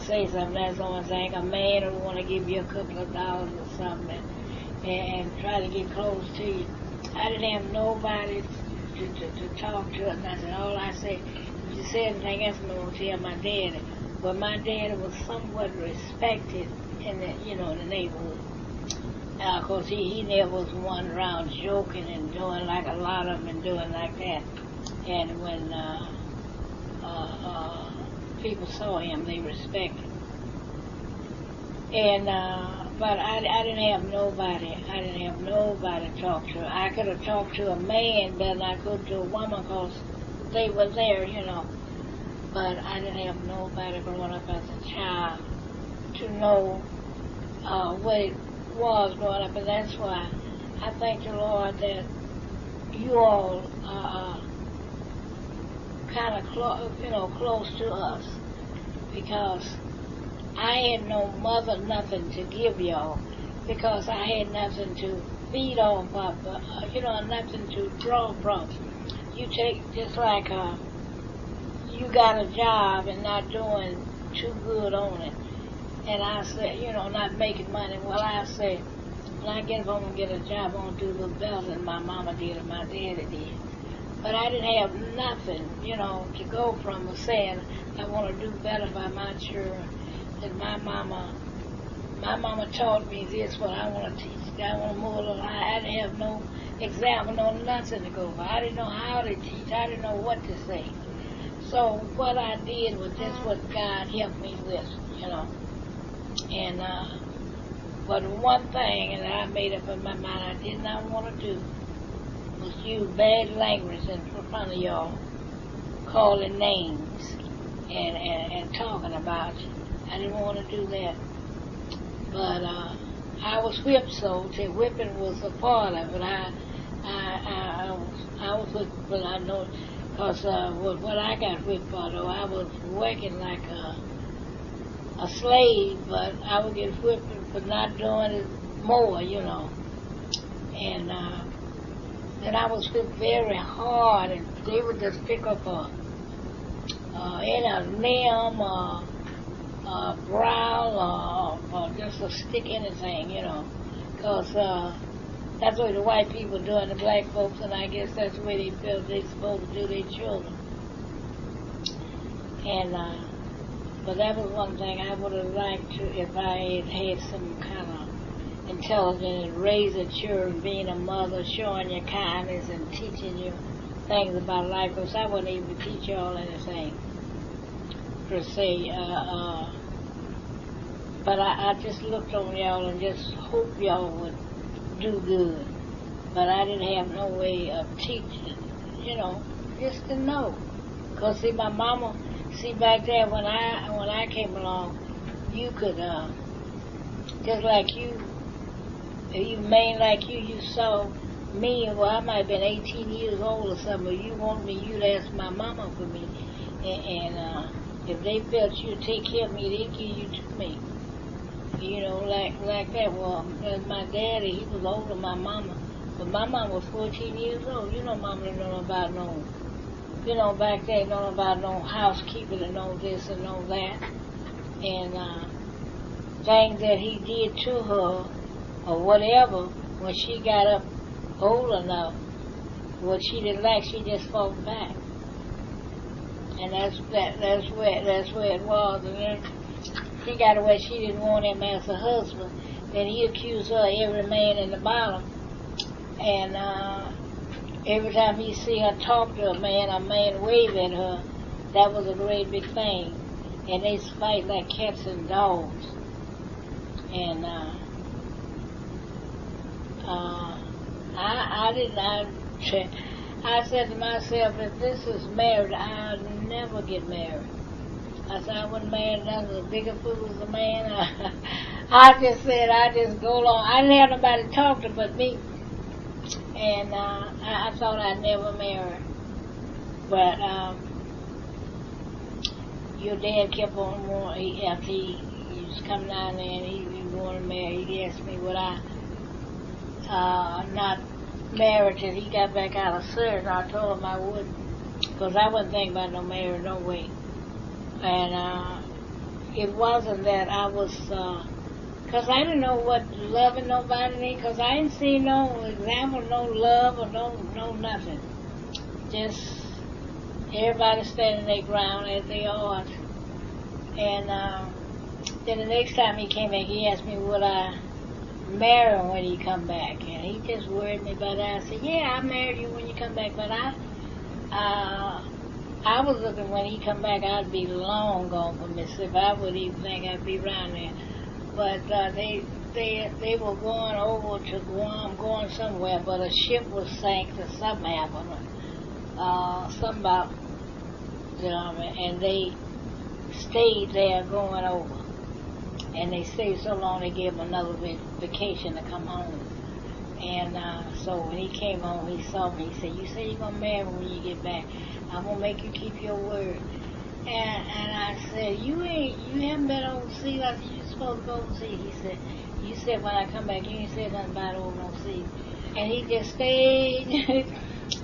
say something. That's the only thing. A man would want to give you a couple of dollars or something and try to get close to you. I didn't have nobody to talk to or nothing. All I said, if you said anything else, I'm going to tell my daddy. But my daddy was somewhat respected in the neighborhood. Of course, he never was one around joking and doing like a lot of them and doing like that. And when people saw him, they respected him. And but I didn't have nobody. I didn't have nobody to talk to. I could have talked to a man better than I could to a woman because they were there, But I didn't have nobody growing up as a child to know what it was growing up, and that's why I thank the Lord that you all are kind of close to us, because I had no mother, nothing to give y'all, because I had nothing to feed off of, nothing to draw from. You take, just like you got a job and not doing too good on it, and I said, not making money. Well, I said, when I get home and get a job, I'm going to do a little better than my mama did and my daddy did. But I didn't have nothing, to go from saying I want to do better by my children. And my mama taught me this, what I want to teach. I want to move a little high. I didn't have no example, no nothing to go by. I didn't know how to teach. I didn't know what to say. So what I did was just what God helped me with, And but one thing that I made up in my mind I did not want to do was use bad language in front of y'all, calling names and talking about you. I didn't want to do that. But I was whipped, so whipping was a part of it. I was whipped, but I know, because what I got whipped for, though, I was working like a slave, but I would get whipped for not doing it more, And then I was whipped very hard, and they would just pick up a limb or a brow or just a stick, anything, because that's what the white people do and the black folks, and I guess that's the way they feel they're supposed to do their children. And but that was one thing I would have liked to, if I had some kind of intelligence and raising children, being a mother, showing you kindness and teaching you things about life, because I wasn't able to teach y'all anything per se. But I just looked on y'all and just hoped y'all would do good. But I didn't have no way of teaching, just to know. Because, see, my mama, back there when I came along, you could, just like you, if you man like you saw me, well, I might have been 18 years old or something, but you wanted me, you'd ask my mama for me. And If they felt you'd take care of me, they'd give you to me. You know, like that. Well, my daddy, he was older than my mama. But my mama was 14 years old. You know, mama didn't know about no, you know, back then, know about no housekeeping and no this and no that. And things that he did to her or whatever, when she got up old enough, what she didn't like, she just fought back. And that's where it was. And then she got away. She didn't want him as a husband. Then he accused her of every man in the bottom. And every time he see her talk to a man wave at her, that was a great big thing. And they fight like cats and dogs. And I said to myself, if this is married, I'll never get married. I said I wouldn't marry nothing as big a fool as a man. I just said I just go along. I didn't have nobody to talk to but me. And I thought I'd never marry. But your dad kept on wanting, after he was coming down there and he wanted to marry, he asked me would I not marry till he got back out of service. I told him I wouldn't, because I wasn't thinking about no marriage, no way. And it wasn't that I was, because I didn't know what loving nobody meant, because I didn't see no example, no love or no nothing. Just everybody standing their ground as they ought. And then the next time he came back, he asked me would I marry him when he come back. And he just worried me about that. I said, yeah, I'll marry you when you come back. But I was looking when he come back, I'd be long gone from Mississippi. I wouldn't even think I'd be around there. But they were going over to Guam, going somewhere, but a ship was sank or something happened. Something about, and they stayed there going over. And they stayed so long they gave him another vacation to come home. And so when he came home, he saw me. He said, you say you're going to marry me when you get back. I'm going to make you keep your word. And I said, you haven't been overseas. I said, you're supposed to go overseas. He said, you said when I come back, you ain't said nothing about overseas. And he just stayed.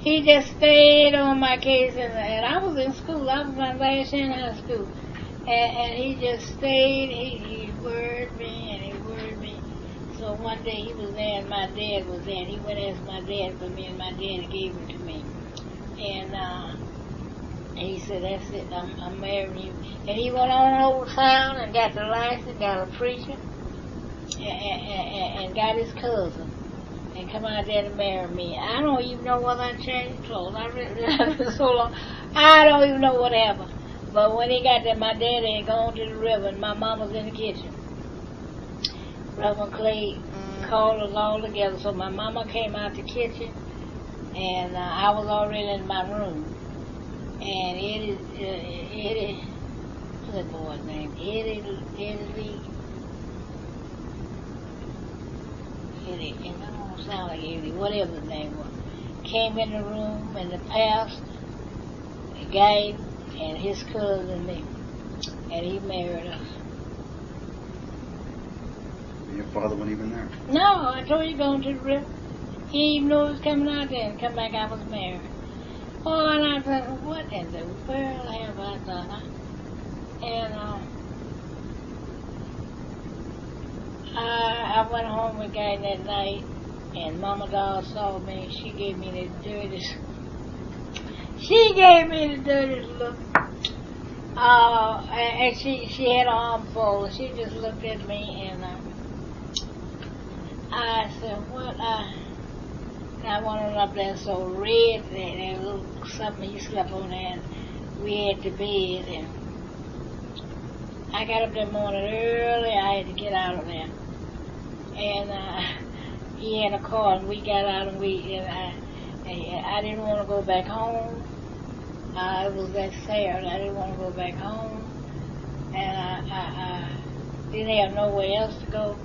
He just stayed on my case. And I was in school. I was my last year in high school. And he just stayed. He worried me and he worried me. So one day he was there and my dad was there. And he went and asked my dad for me and my dad gave it to me. And he said, that's it, I'm marrying you. And he went on over town and got the license, got a preacher, and got his cousin. And come out there to marry me. I don't even know whether I changed clothes. I really loved it so long. I don't even know what happened. But when he got there, my daddy had gone to the river and my mom was in the kitchen. Reverend Clay called us all together. So my mama came out the kitchen and I was already in my room. And Eddie, what's that boy's name? Eddie, it don't sound like Eddie, whatever his name was, came in the room and the pastor, Guyton, and his cousin and me. And he married us. Your father wasn't even there? No, I told you going to the river. He didn't even know he was coming out there and come back, I was married. Oh, and I thought, what in the world have I done? And I went home with Guyton that night, and Mama Doll saw me. She gave me the dirtiest. She gave me the dirtiest look. And she had her arm full. She just looked at me, and I said, what? I wanted up there so red, that little something he slept on there, and we had to bed, and I got up that morning early. I had to get out of there, and he had a car, and we got out, and I didn't want to go back home. It was that sad. I didn't want to go back home, and I didn't have nowhere else to go,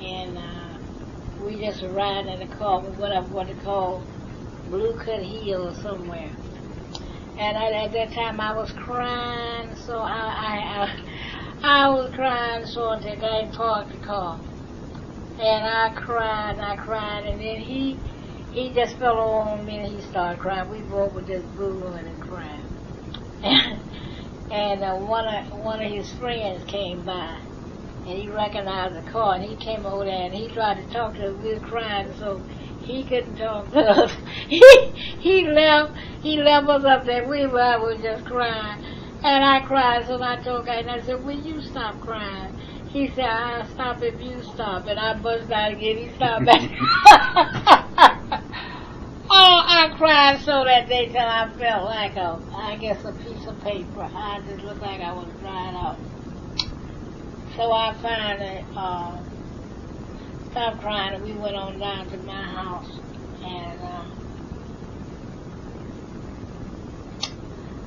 and we just were riding in the car. We went up what they call Blue Cut Hill or somewhere. And at that time I was crying, so I was crying so until I parked the car. And I cried, and then he just fell over on me and he started crying. We both were just booing and crying. And one of his friends came by, and he recognized the car, and he came over there and he tried to talk to us. We were crying, so he couldn't talk to us. he left us up there. We were just crying, and I cried. So I told him, and I said, "Will you stop crying?" He said, "I'll stop if you stop." And I bust out again. He stopped back. Oh, I cried so that day till I felt like a piece of paper. I just looked like I was dried out. So I finally stopped crying, and we went on down to my house. And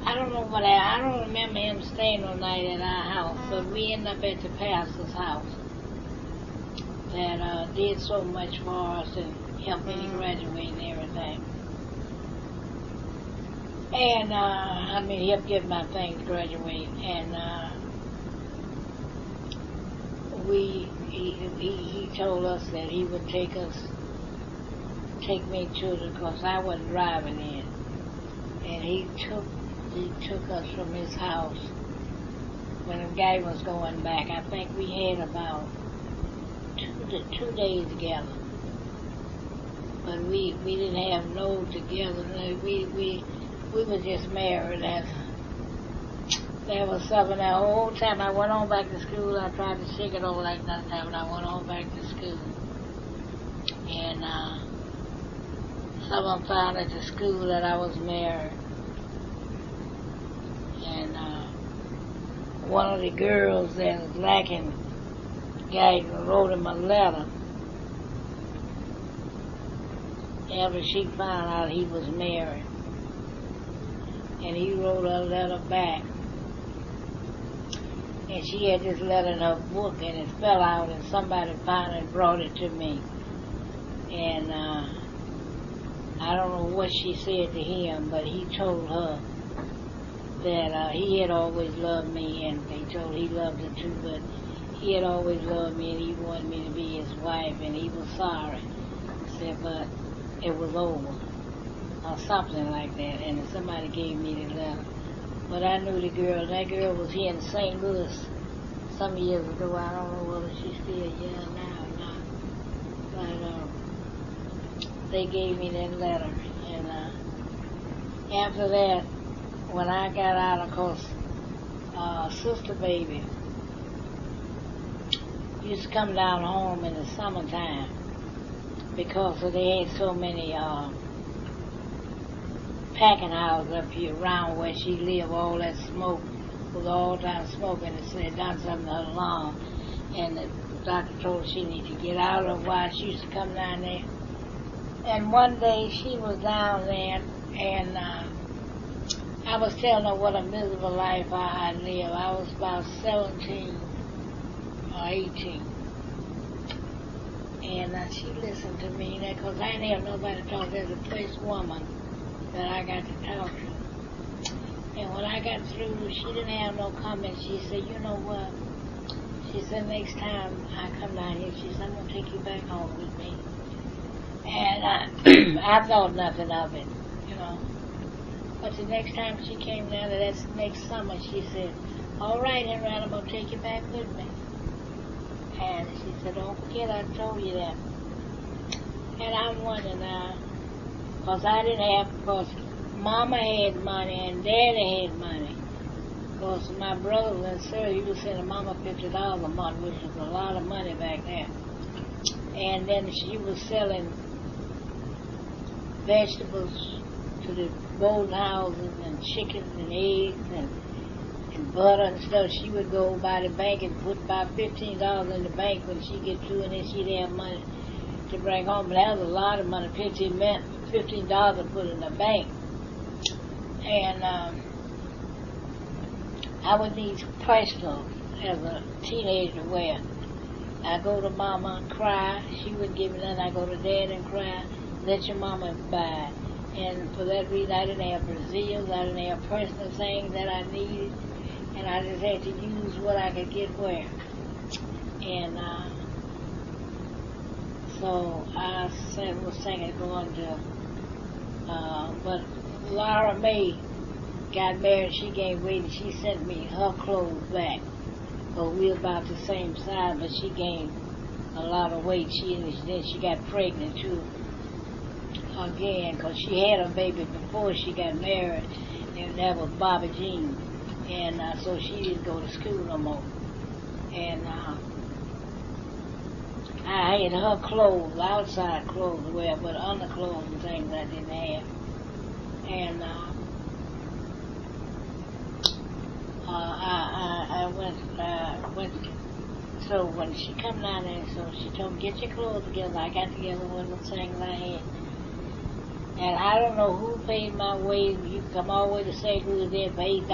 I don't know I don't remember him staying all night at our house, but we ended up at the pastor's house that did so much for us and helped me to graduate and everything. And he helped give my thing to graduate. And he told us that he would take me to because I wasn't driving then. And he took us from his house when the guy was going back. I think we had about 2 days together, but we didn't have no together. We were just married. There was something. The whole time I went on back to school, I tried to shake it over like nothing happened. I went on back to school, and someone found at the school that I was married. And one of the girls that was lacking Guyton wrote him a letter after she found out he was married. And he wrote a letter back. And she had this letter in her book, and it fell out, and somebody found it and brought it to me. And I don't know what she said to him, but he told her that he had always loved me, and they told he loved her too, but he had always loved me and he wanted me to be his wife, and he was sorry. Said, but it was over, or something like that, and somebody gave me the letter. But I knew the girl. That girl was here in St. Louis some years ago. I don't know whether she's still here now or not. But they gave me that letter, and after that, when I got out, of course, Sister Baby used to come down home in the summertime because they had so many packing houses up here around where she lived. All that smoke was all time smoking. It said done something to her lung, and the doctor told her she needed to get out of why she used to come down there. And one day she was down there, and I was telling her what a miserable life I lived. I was about 17 or 18. And she listened to me because I didn't have nobody to talk to. There's a first woman that I got to talk to. And when I got through, she didn't have no comments. She said, you know what? She said, next time I come down here, she said, I'm going to take you back home with me. And I thought nothing of it, you know. But the next time she came down, that's next summer, she said, all right, Henrietta, I'm going to take you back with me. And she said, don't forget I told you that. And I'm wondering now, because I didn't have, because Mama had money and Daddy had money. Because my brothers and sisters, he was sending Mama $50 a month, which was a lot of money back then. And then she was selling vegetables to the boarding houses and chickens and eggs and butter and stuff. She would go by the bank and put about $15 in the bank when she get through, and then she'd have money to bring home. But that was a lot of money, $15 to put in the bank. And I would need Presto as a teenager wear. I go to Mama and cry. She wouldn't give me nothing. I go to Dad and cry. Let your mama buy. And for that reason, I didn't have Brazils, I didn't have personal things that I needed, and I just had to use what I could get where. And so I was thinking of going to, but Laura May got married, she gained weight, and she sent me her clothes back. Well, we were about the same size, but she gained a lot of weight. Then she got pregnant too, again, because she had a baby before she got married, and that was Bobby Jean. And so she didn't go to school no more. And I had her clothes, outside clothes to wear, but underclothes and things I didn't have. And I went, so when she come down there, so she told me, get your clothes together. I got together one of the things I had. And I don't know who paid my way. You come all the way to St. Louis there for $8.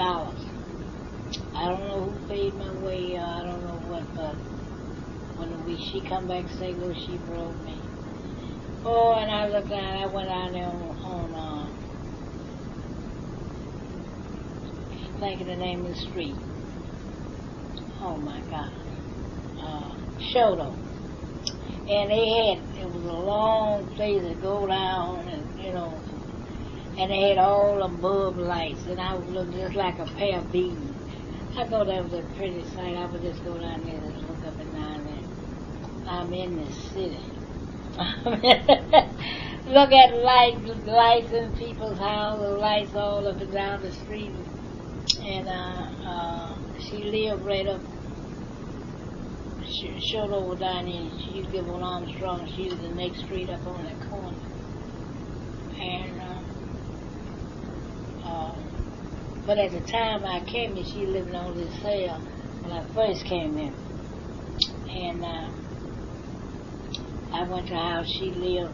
I don't know who paid my way, I don't know what, but when she come back to St. Louis, she broke me. Oh, and I looked down, I went down there on I can't think of the name of the street. Oh my God. Shoto. And it was a long place to go down, and and they had all the bulb lights, and I was looking just like a pair of beads. I thought that was a pretty sight. I would just go down there and look up and down there. I'm in the city. Look at lights in people's houses, lights all up and down the street. And she lived right up, showed over down there. She used to live on Armstrong. She was the next street up on that corner. And but at the time I came here, she lived on this hill when I first came in. And I went to the house she lived.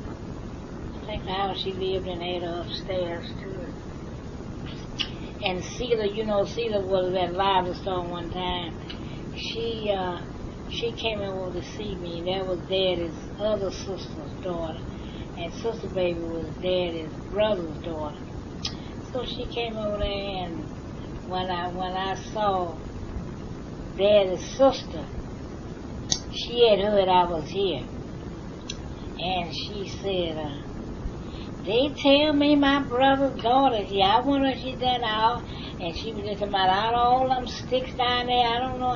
I think the house she lived in had her upstairs too. And Celia was at Livingstone one time. She came over to see me, and that was Daddy's other sister's daughter. And Sister Baby was Daddy's brother's daughter. So she came over there, and when I saw Daddy's sister, she had heard I was here. And she said, they tell me my brother's daughter's here. I wonder if she done all. And she was just about all them sticks down there. I don't know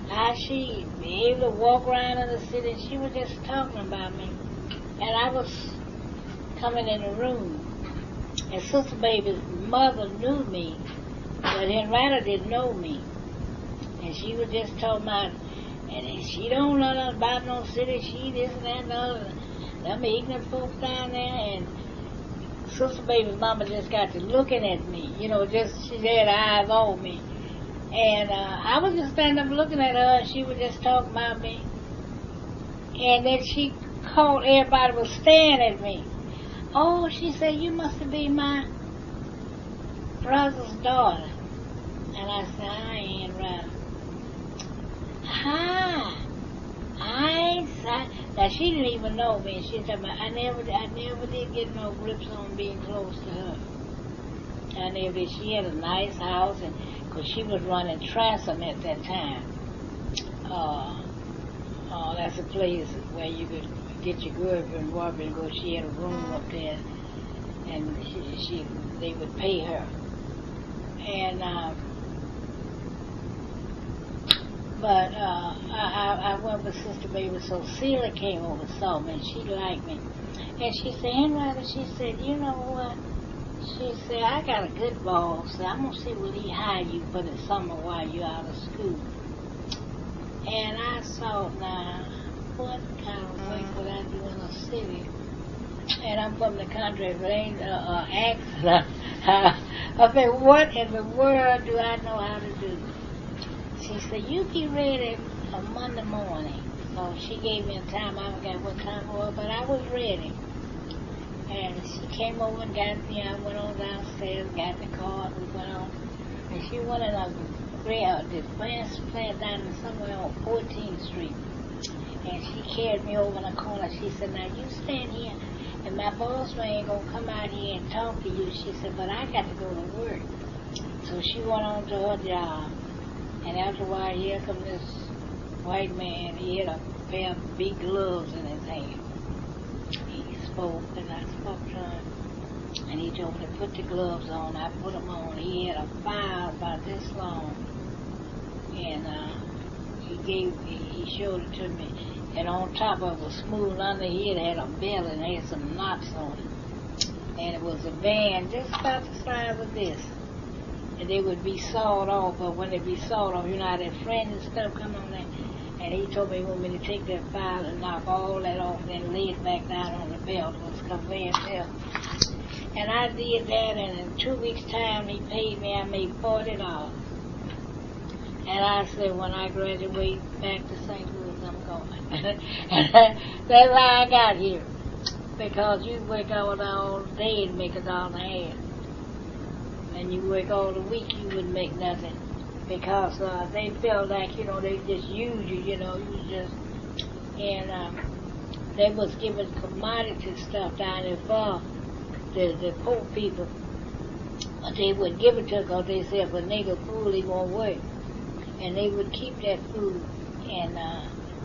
how she be able to walk around in the city. She was just talking about me. And I was coming in the room. And Sister Baby's mother knew me, but Henrietta didn't know me. And she was just talking about, and she don't know nothing about no city. She this and that and other. Them ignorant folks down there. And Sister Baby's mama just got to looking at me. She had eyes on me. And I was just standing up looking at her, and she was just talking about me. And then she called, everybody was staring at me. Oh, she said, you must have been my brother's daughter. And I said, I ain't right. Hi. Now she didn't even know me. She said, I never did get no grips on being close to her. I never did. She had a nice house, and because she was running Transom at that time. That's a place where you could get your girlfriend Barbara and go. She had a room up there, and they would pay her. And but I went with Sister Baby, so Celia came over and saw me, and she liked me. And she said, Henrietta, she said, you know what? She said, I got a good boss. So I'm going to see will he hire you for the summer while you're out of school. And I thought, now, what kind of work would I do in a city? And I'm from the country, if it ain't accent. I said, what in the world do I know how to do? She said, you get ready for Monday morning. So she gave me a time. I forgot what time it was, but I was ready. And she came over and got me. I went on downstairs, got the car, we went on. And she went in the fence plant down somewhere on 14th Street. And she carried me over in a corner. She said, now you stand here and my boss man gonna come out here and talk to you. She said, but I got to go to work. So she went on to her job, and after a while, here come this white man. He had a pair of big gloves in his hand. He spoke, and I spoke to him, and he told me to put the gloves on. I put them on. He had a file about this long, and he showed it to me, and on top of it was smooth under here. It had a belt and it had some knots on it, and it was a band just about the size of this, and they would be sawed off. But when they be sawed off, you know how that friend and stuff come on there. And he told me he wanted me to take that file and knock all that off, and then lay it back down on the belt. It was a conveyor belt. And I did that, and in 2 weeks' time, he paid me. I made $40. And I said, when I graduate back to St. Louis, I'm going. And that's how I got here. Because you work out all day and make $1.50. And you work all the week, you wouldn't make nothing. Because they felt like, you know, they just use you, you know, you just, and they was giving commodity stuff down there for the poor people. But they wouldn't give it to them because they said, if a nigger fool, he won't work. And they would keep that food, and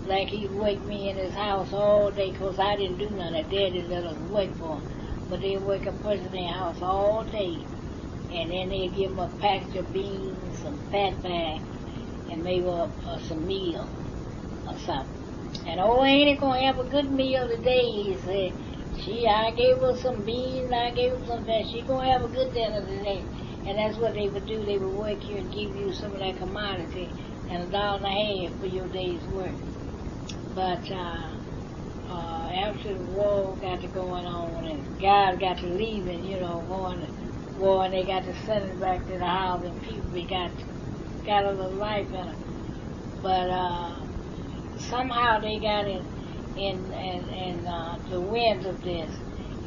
like he'd wake me in his house all day, because I didn't do none. That dad didn't let us work for him. But they'd wake a person in their house all day, and then they'd give him a package of beans, some fat back, and maybe some meal or something. And oh, ain't it gonna have a good meal today? He said, I gave her some beans, I gave her some fat. She gonna have a good dinner today. And that's what they would do. They would work you and give you some of that commodity and $1.50 for your day's work. But after the war got to going on and guys got to leaving, you know, going to war, and they got to send it back to the house, and people got a little life in it. But somehow they got in the wind of this.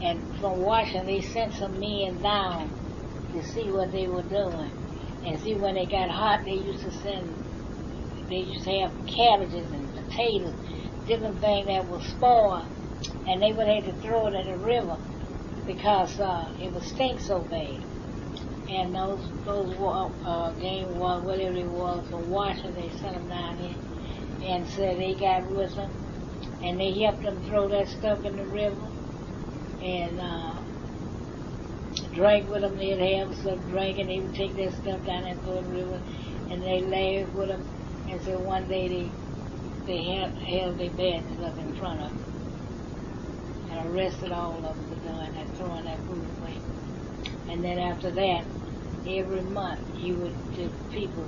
And from Washington, they sent some men down to see what they were doing. And see, when they got hot, they used to have cabbages and potatoes, different things that were spoiled, and they would have to throw it in the river because it would stink so bad. And those game was, whatever it was, from Washington, they sent them down here and said they got with them, and they helped them throw that stuff in the river, and drank with them. They'd have some drink, and they would take that stuff down and throw it in the river, and they laughed with them. And so one day they held their badges up in front of them and arrested all of them for doing that, throwing that food away. And then after that, every month the people,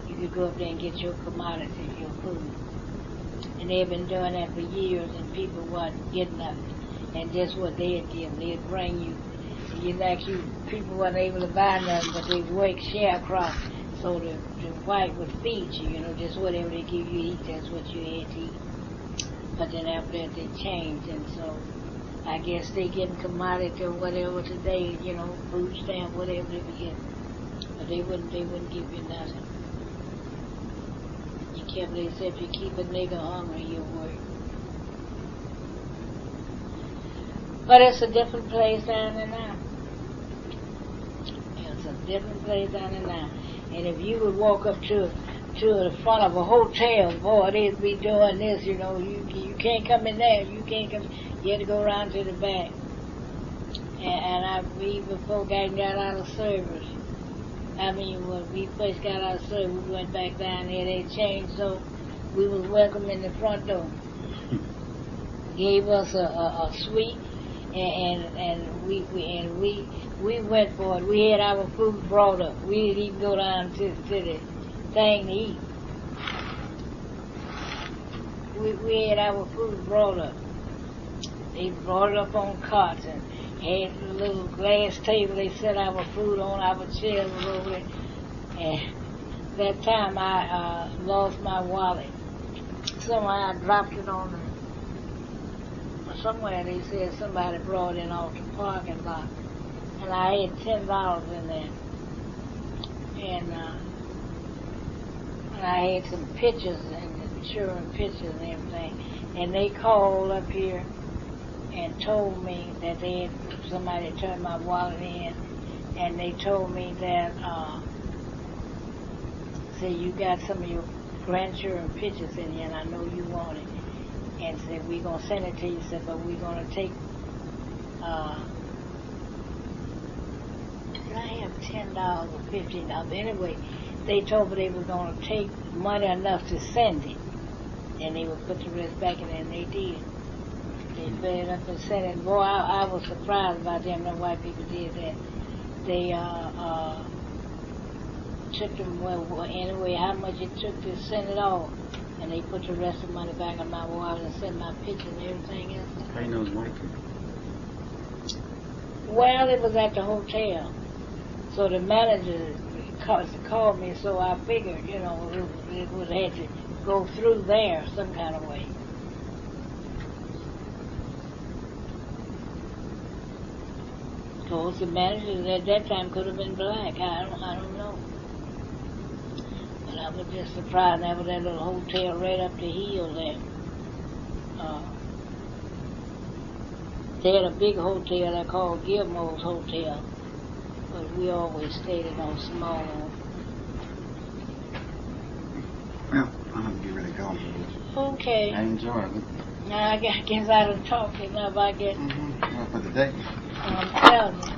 you could go up there and get your commodity, your food. And they've been doing that for years, and people wasn't getting nothing. And just what they'd give, they'd bring you. People weren't able to buy nothing, but they'd work sharecropping, so the white would feed you, you know, just whatever they give you to eat, that's what you had to eat. But then after that, they changed, and so I guess they getting commodity or whatever today, you know, food stamp, whatever they would get. But they wouldn't give you nothing. They said, if you keep a nigger hungry, you'll work. But it's a different place down there now. It's a different place down there now. And if you would walk up to the front of a hotel, boy, they'd be doing this, you know, you can't come in there, you can't come, you had to go around to the back. And we, before Guyton got out of service, when we first got out of service, we went back down there, they changed, so we was welcome in the front door. Gave us a suite, and we went for it. We had our food brought up. We didn't even go down to the thing to eat. We had our food brought up. They brought it up on carts and had a little glass table. They set our food on, our chairs was over there. And that time I lost my wallet. Somehow I dropped it on somewhere. They said somebody brought it in off the parking lot. And I had $10 in there. And I had some pictures and insurance pictures and everything. And they called up here and told me that somebody turned my wallet in, and they told me that, say you got some of your grandchildren pictures in here, and I know you want it, and said we're gonna send it to you. Said, but we're gonna take. Did I have $10 or $15? Anyway, they told me they were gonna take money enough to send it, and they would put the rest back in, and they did. They fed it up and sent it. Boy, I was surprised about them. No white people did that. They took them, well, anyway, how much it took to send it off, and they put the rest of the money back in my wallet and sent my picture and everything else. How you know it's white people? Well, it was at the hotel, so the manager called me, so I figured, you know, it would have to go through there some kind of way. Of course, the manager at that time could have been black. I don't know. But I was just surprised. That was that little hotel right up the hill there. They had a big hotel they called Gilmore's Hotel, but we always stayed in those small ones. Well, I'm going to get ready to go. Okay. I enjoyed it. Now I guess I done talked enough. I guess. For the day. I'm telling you.